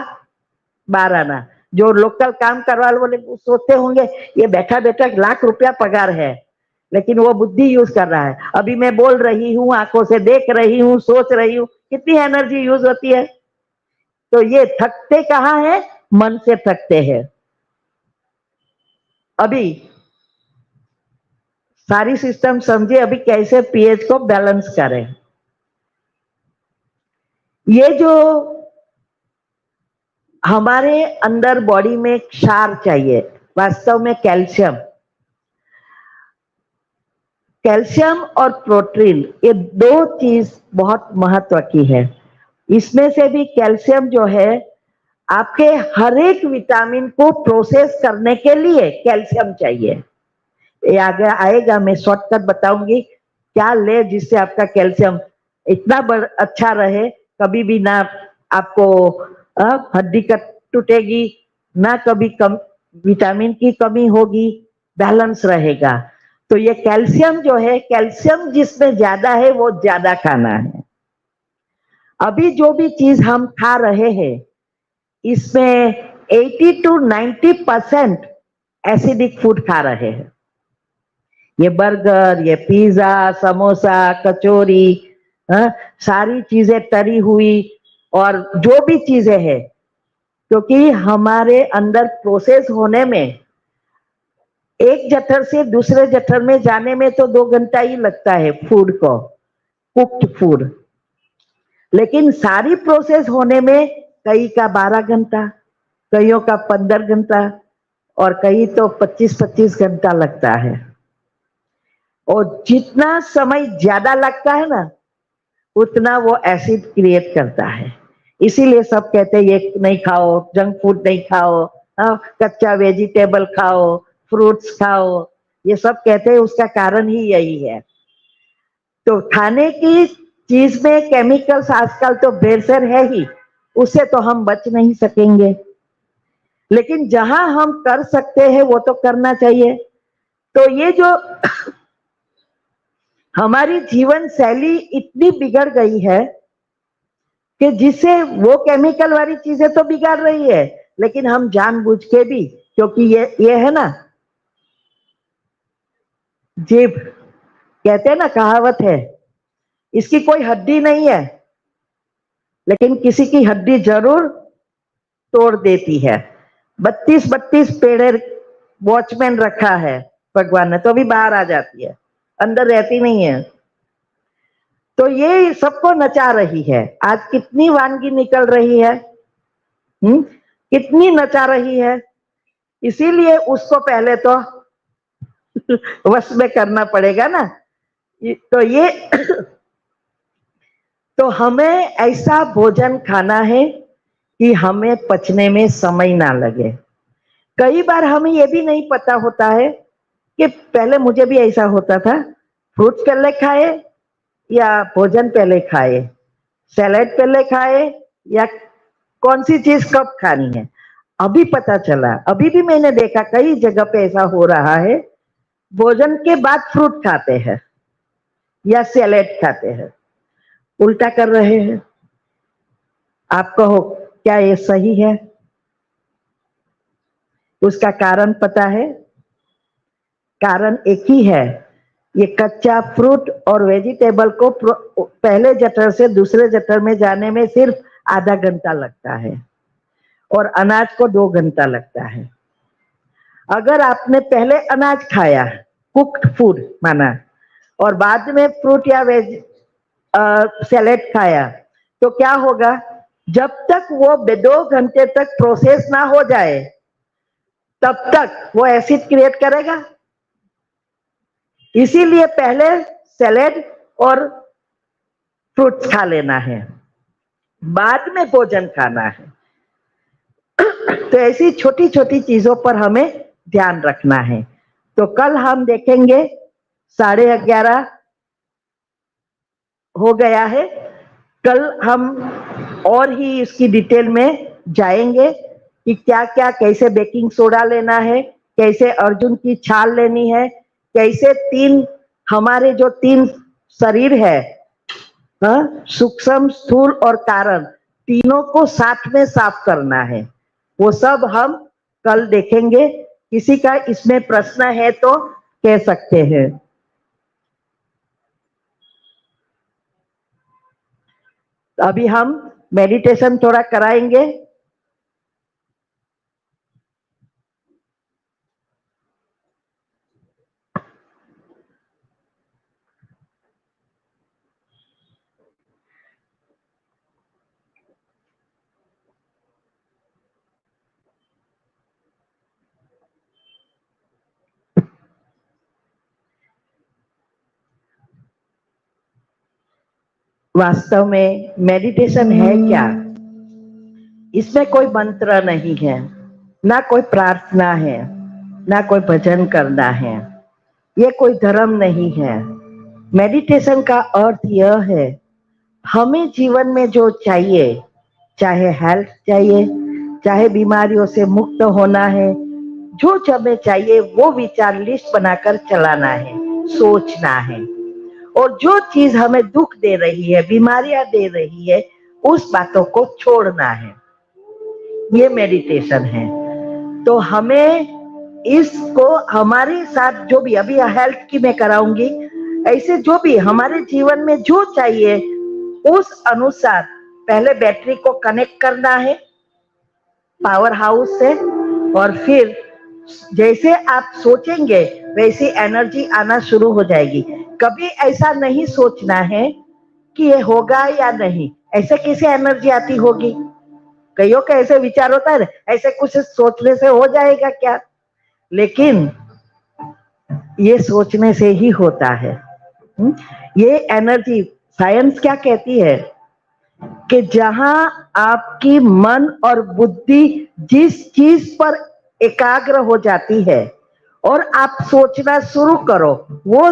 12 आना। जो लोकल काम करवा वाले सोचते होंगे ये बैठा बैठा लाख रुपया पगार है, लेकिन वो बुद्धि यूज कर रहा है। अभी मैं बोल रही हूँ, आंखों से देख रही हूँ, सोच रही हूँ, कितनी एनर्जी यूज होती है। तो ये थकते कहाँ है? मन से थकते हैं। अभी सारी सिस्टम समझे, अभी कैसे पीएच को बैलेंस करें। ये जो हमारे अंदर बॉडी में क्षार चाहिए, वास्तव में कैल्शियम, कैल्शियम और प्रोटीन, ये 2 चीज बहुत महत्व की है। इसमें से भी कैल्शियम जो है, आपके हर एक विटामिन को प्रोसेस करने के लिए कैल्शियम चाहिए। ये आगे आएगा, मैं शॉर्टकट बताऊंगी क्या ले जिससे आपका कैल्शियम इतना अच्छा रहे, कभी भी ना आपको हड्डी टूटेगी, ना कभी कम विटामिन की कमी होगी, बैलेंस रहेगा। तो ये कैल्शियम जो है, कैल्शियम जिसमें ज्यादा है वो ज्यादा खाना है। अभी जो भी चीज हम खा रहे हैं इसमें 80 to 90% एसिडिक फूड खा रहे हैं। ये बर्गर, ये पिज्जा, समोसा, कचौरी, सारी चीजें तरी हुई और जो भी चीजें हैं, क्योंकि हमारे अंदर प्रोसेस होने में, एक जठर से दूसरे जठर में जाने में तो 2 घंटा ही लगता है फूड को, कुक्ड फूड। लेकिन सारी प्रोसेस होने में कई का 12 घंटा, कईयों का 15 घंटा और कई तो 25-25 घंटा लगता है। और जितना समय ज्यादा लगता है ना, उतना वो एसिड क्रिएट करता है। इसीलिए सब कहते हैं ये नहीं खाओ, जंक फूड नहीं खाओ, कच्चा वेजिटेबल खाओ, फ्रूट्स खाओ, ये सब कहते हैं, उसका कारण ही यही है। तो खाने की चीज में केमिकल्स आजकल तो बेरसर है ही, उससे तो हम बच नहीं सकेंगे। लेकिन जहां हम कर सकते हैं वो तो करना चाहिए। तो ये जो हमारी जीवन शैली इतनी बिगड़ गई है कि जिससे वो केमिकल वाली चीजें तो बिगाड़ रही है, लेकिन हम जानबूझ के भी, क्योंकि ये है ना, जीभ, कहते हैं ना, कहावत है, इसकी कोई हड्डी नहीं है लेकिन किसी की हड्डी जरूर तोड़ देती है। 32 पेड़े वॉचमैन रखा है भगवान ने, तो भी बाहर आ जाती है, अंदर रहती नहीं है। तो ये सबको नचा रही है। आज कितनी वानगी निकल रही है, कितनी नचा रही है। इसीलिए उसको पहले तो वश में करना पड़ेगा ना। तो ये तो हमें ऐसा भोजन खाना है कि हमें पचने में समय ना लगे। कई बार हमें ये भी नहीं पता होता है कि पहले मुझे भी ऐसा होता था, फ्रूट्स पहले खाए या भोजन पहले खाए। सैलेड पहले खाए या कौन सी चीज कब खानी है, अभी पता चला। अभी भी मैंने देखा कई जगह पे ऐसा हो रहा है, भोजन के बाद फ्रूट खाते हैं या सैलेड खाते हैं, उल्टा कर रहे हैं। आप कहो क्या ये सही है? उसका कारण पता है? कारण एक ही है, ये कच्चा फ्रूट और वेजिटेबल को पहले जठर से दूसरे जठर में जाने में सिर्फ आधा घंटा लगता है और अनाज को 2 घंटा लगता है। अगर आपने पहले अनाज खाया, कुक्ड फूड माना, और बाद में फ्रूट या वेज सैलेड खाया, तो क्या होगा? जब तक वो 2 घंटे तक प्रोसेस ना हो जाए तब तक वो एसिड क्रिएट करेगा। इसीलिए पहले सैलेड और फ्रूट्स खा लेना है, बाद में भोजन खाना है। तो ऐसी छोटी छोटी चीजों पर हमें ध्यान रखना है। तो कल हम देखेंगे, 11:30 हो गया है, कल हम और ही इसकी डिटेल में जाएंगे कि क्या क्या, कैसे बेकिंग सोडा लेना है, कैसे अर्जुन की छाल लेनी है, कैसे हमारे जो 3 शरीर है, सूक्ष्म, स्थूल और कारण, तीनों को साथ में साफ करना है। वो सब हम कल देखेंगे। किसी का इसमें प्रश्न है तो कह सकते हैं। अभी हम मेडिटेशन थोड़ा कराएंगे। वास्तव में मेडिटेशन है क्या? इसमें कोई मंत्र नहीं है, ना कोई प्रार्थना है, ना कोई भजन करना है, ये कोई धर्म नहीं है। मेडिटेशन का अर्थ यह है, हमें जीवन में जो चाहिए, चाहे हेल्थ चाहिए, चाहे बीमारियों से मुक्त होना है, जो हमें चाहिए वो विचार लिस्ट बनाकर चलाना है, सोचना है। और जो चीज हमें दुख दे रही है, बीमारियां दे रही है, उस बातों को छोड़ना है। ये मेडिटेशन है। तो हमें इसको हमारे साथ जो भी, अभी हेल्थ की मैं कराऊंगी, ऐसे जो भी हमारे जीवन में जो चाहिए उस अनुसार पहले बैटरी को कनेक्ट करना है पावर हाउस से, और फिर जैसे आप सोचेंगे वैसी एनर्जी आना शुरू हो जाएगी। कभी ऐसा नहीं सोचना है कि ये होगा या नहीं, ऐसे कैसे एनर्जी आती होगी? कईयों का ऐसे विचार होता है, ऐसे कुछ सोचने से हो जाएगा क्या? लेकिन ये सोचने से ही होता है। ये एनर्जी, साइंस क्या कहती है कि जहां आपकी मन और बुद्धि जिस चीज पर एकाग्र हो जाती है और आप सोचना शुरू करो, वो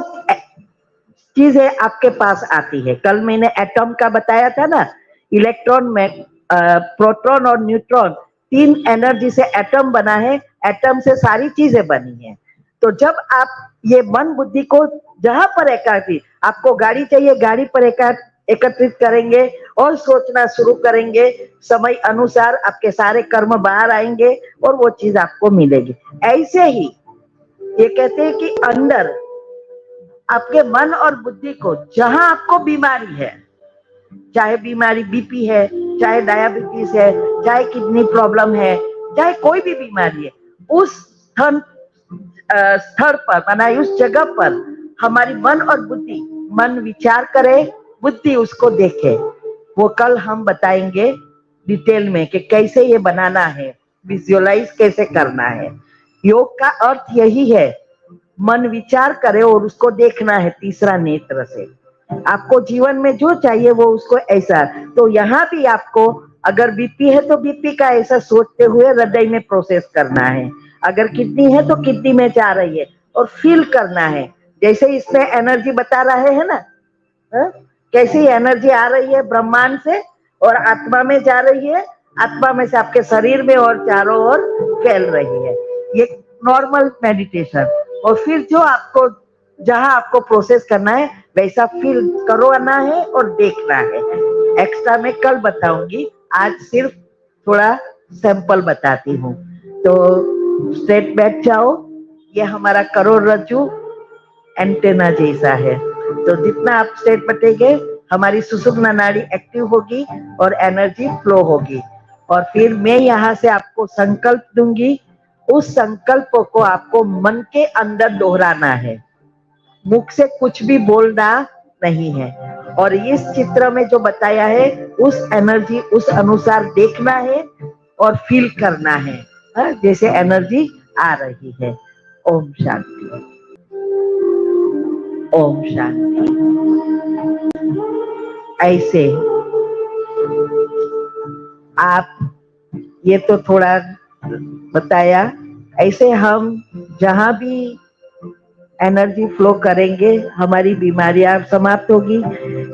चीजें आपके पास आती है। कल मैंने एटम का बताया था ना, इलेक्ट्रॉन में प्रोटॉन और न्यूट्रॉन, 3 एनर्जी से एटम बना है, एटम से सारी चीजें बनी है। तो जब आप ये मन बुद्धि को जहां पर एकाग्रित, आपको गाड़ी चाहिए, गाड़ी पर एकत्रित करेंगे और सोचना शुरू करेंगे, समय अनुसार आपके सारे कर्म बाहर आएंगे और वो चीज आपको मिलेगी। ऐसे ही ये कहते हैं कि अंदर आपके मन और बुद्धि को, जहां आपको बीमारी है, चाहे बीमारी बीपी है, चाहे डायबिटीज है, चाहे किडनी प्रॉब्लम है, चाहे कोई भी बीमारी है, उस स्तर पर, माना उस जगह पर हमारी मन और बुद्धि, मन विचार करे, बुद्धि उसको देखे। वो कल हम बताएंगे डिटेल में कि कैसे ये बनाना है, विजुअलाइज कैसे करना है। योग का अर्थ यही है, मन विचार करे और उसको देखना है तीसरा नेत्र से। आपको जीवन में जो चाहिए वो उसको ऐसा, तो यहाँ भी आपको अगर बीपी है तो बीपी का ऐसा सोचते हुए हृदय में प्रोसेस करना है, अगर किडनी है तो किडनी में जा रही है और फील करना है। जैसे इसमें एनर्जी बता रहे हैं ना, कैसी एनर्जी आ रही है ब्रह्मांड से और आत्मा में जा रही है, आत्मा में से आपके शरीर में और चारों ओर फैल रही है। ये नॉर्मल मेडिटेशन। और फिर जो आपको जहां आपको प्रोसेस करना है वैसा फील करवाना है और देखना है। एक्स्ट्रा मैं कल बताऊंगी, आज सिर्फ थोड़ा सैंपल बताती हूँ। तो स्ट्रेट बैठ जाओ। ये हमारा करोड़रज्जु एंटेना जैसा है। तो जितना आप स्ट्रेट बैठेंगे हमारी सुषुम्ना नाड़ी एक्टिव होगी और एनर्जी फ्लो होगी। और फिर मैं यहाँ से आपको संकल्प दूंगी, उस संकल्प को आपको मन के अंदर दोहराना है, मुख से कुछ भी बोलना नहीं है। और इस चित्र में जो बताया है उस एनर्जी उस अनुसार देखना है और फील करना है, जैसे एनर्जी आ रही है। ओम शांति। ओम शांति। ऐसे आप, ये तो थोड़ा बताया, ऐसे हम जहां भी एनर्जी फ्लो करेंगे हमारी बीमारियां समाप्त होगी,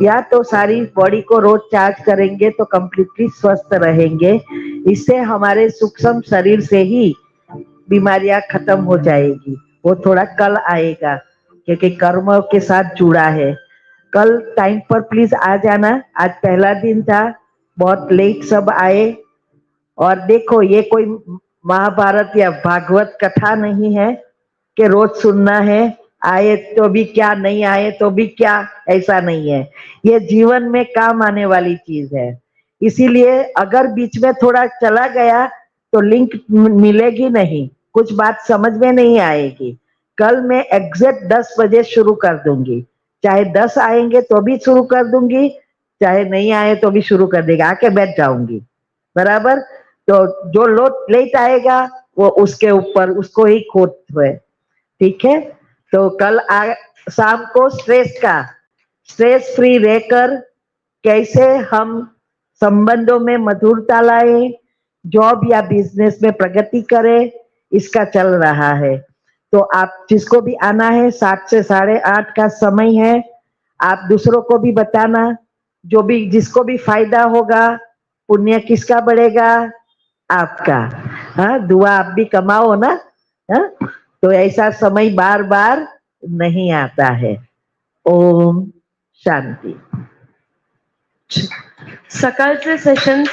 या तो सारी बॉडी को रोज चार्ज करेंगे तो कंप्लीटली स्वस्थ रहेंगे। इससे हमारे सूक्ष्म शरीर से ही बीमारियां खत्म हो जाएगी। वो थोड़ा कल आएगा क्योंकि कर्म के साथ जुड़ा है। कल टाइम पर प्लीज आ जाना, आज पहला दिन था, बहुत लेट सब आए। और देखो ये कोई महाभारत या भागवत कथा नहीं है कि रोज सुनना है, आए तो भी क्या नहीं आए तो भी क्या, ऐसा नहीं है। ये जीवन में काम आने वाली चीज है। इसीलिए अगर बीच में थोड़ा चला गया तो लिंक मिलेगी नहीं, कुछ बात समझ में नहीं आएगी। कल मैं एग्जैक्ट 10 बजे शुरू कर दूंगी, चाहे 10 आएंगे तो भी शुरू कर दूंगी, चाहे नहीं आए तो भी शुरू कर देगा, आके बैठ जाऊंगी, बराबर। तो जो लोट लेट आएगा वो उसके ऊपर उसको ही खोट है, ठीक है। तो कल शाम को स्ट्रेस फ्री रहकर कैसे हम संबंधों में मधुरता लाए, जॉब या बिजनेस में प्रगति करें, इसका चल रहा है। तो आप जिसको भी आना है 7 से 8:30 का समय है। आप दूसरों को भी बताना, जो भी जिसको भी फायदा होगा। पुण्य किसका बढ़ेगा? आपका। हाँ, दुआ आप भी कमाओ ना। हाँ? तो ऐसा समय बार बार नहीं आता है। ओम शांति। सकाळचे सेशन्स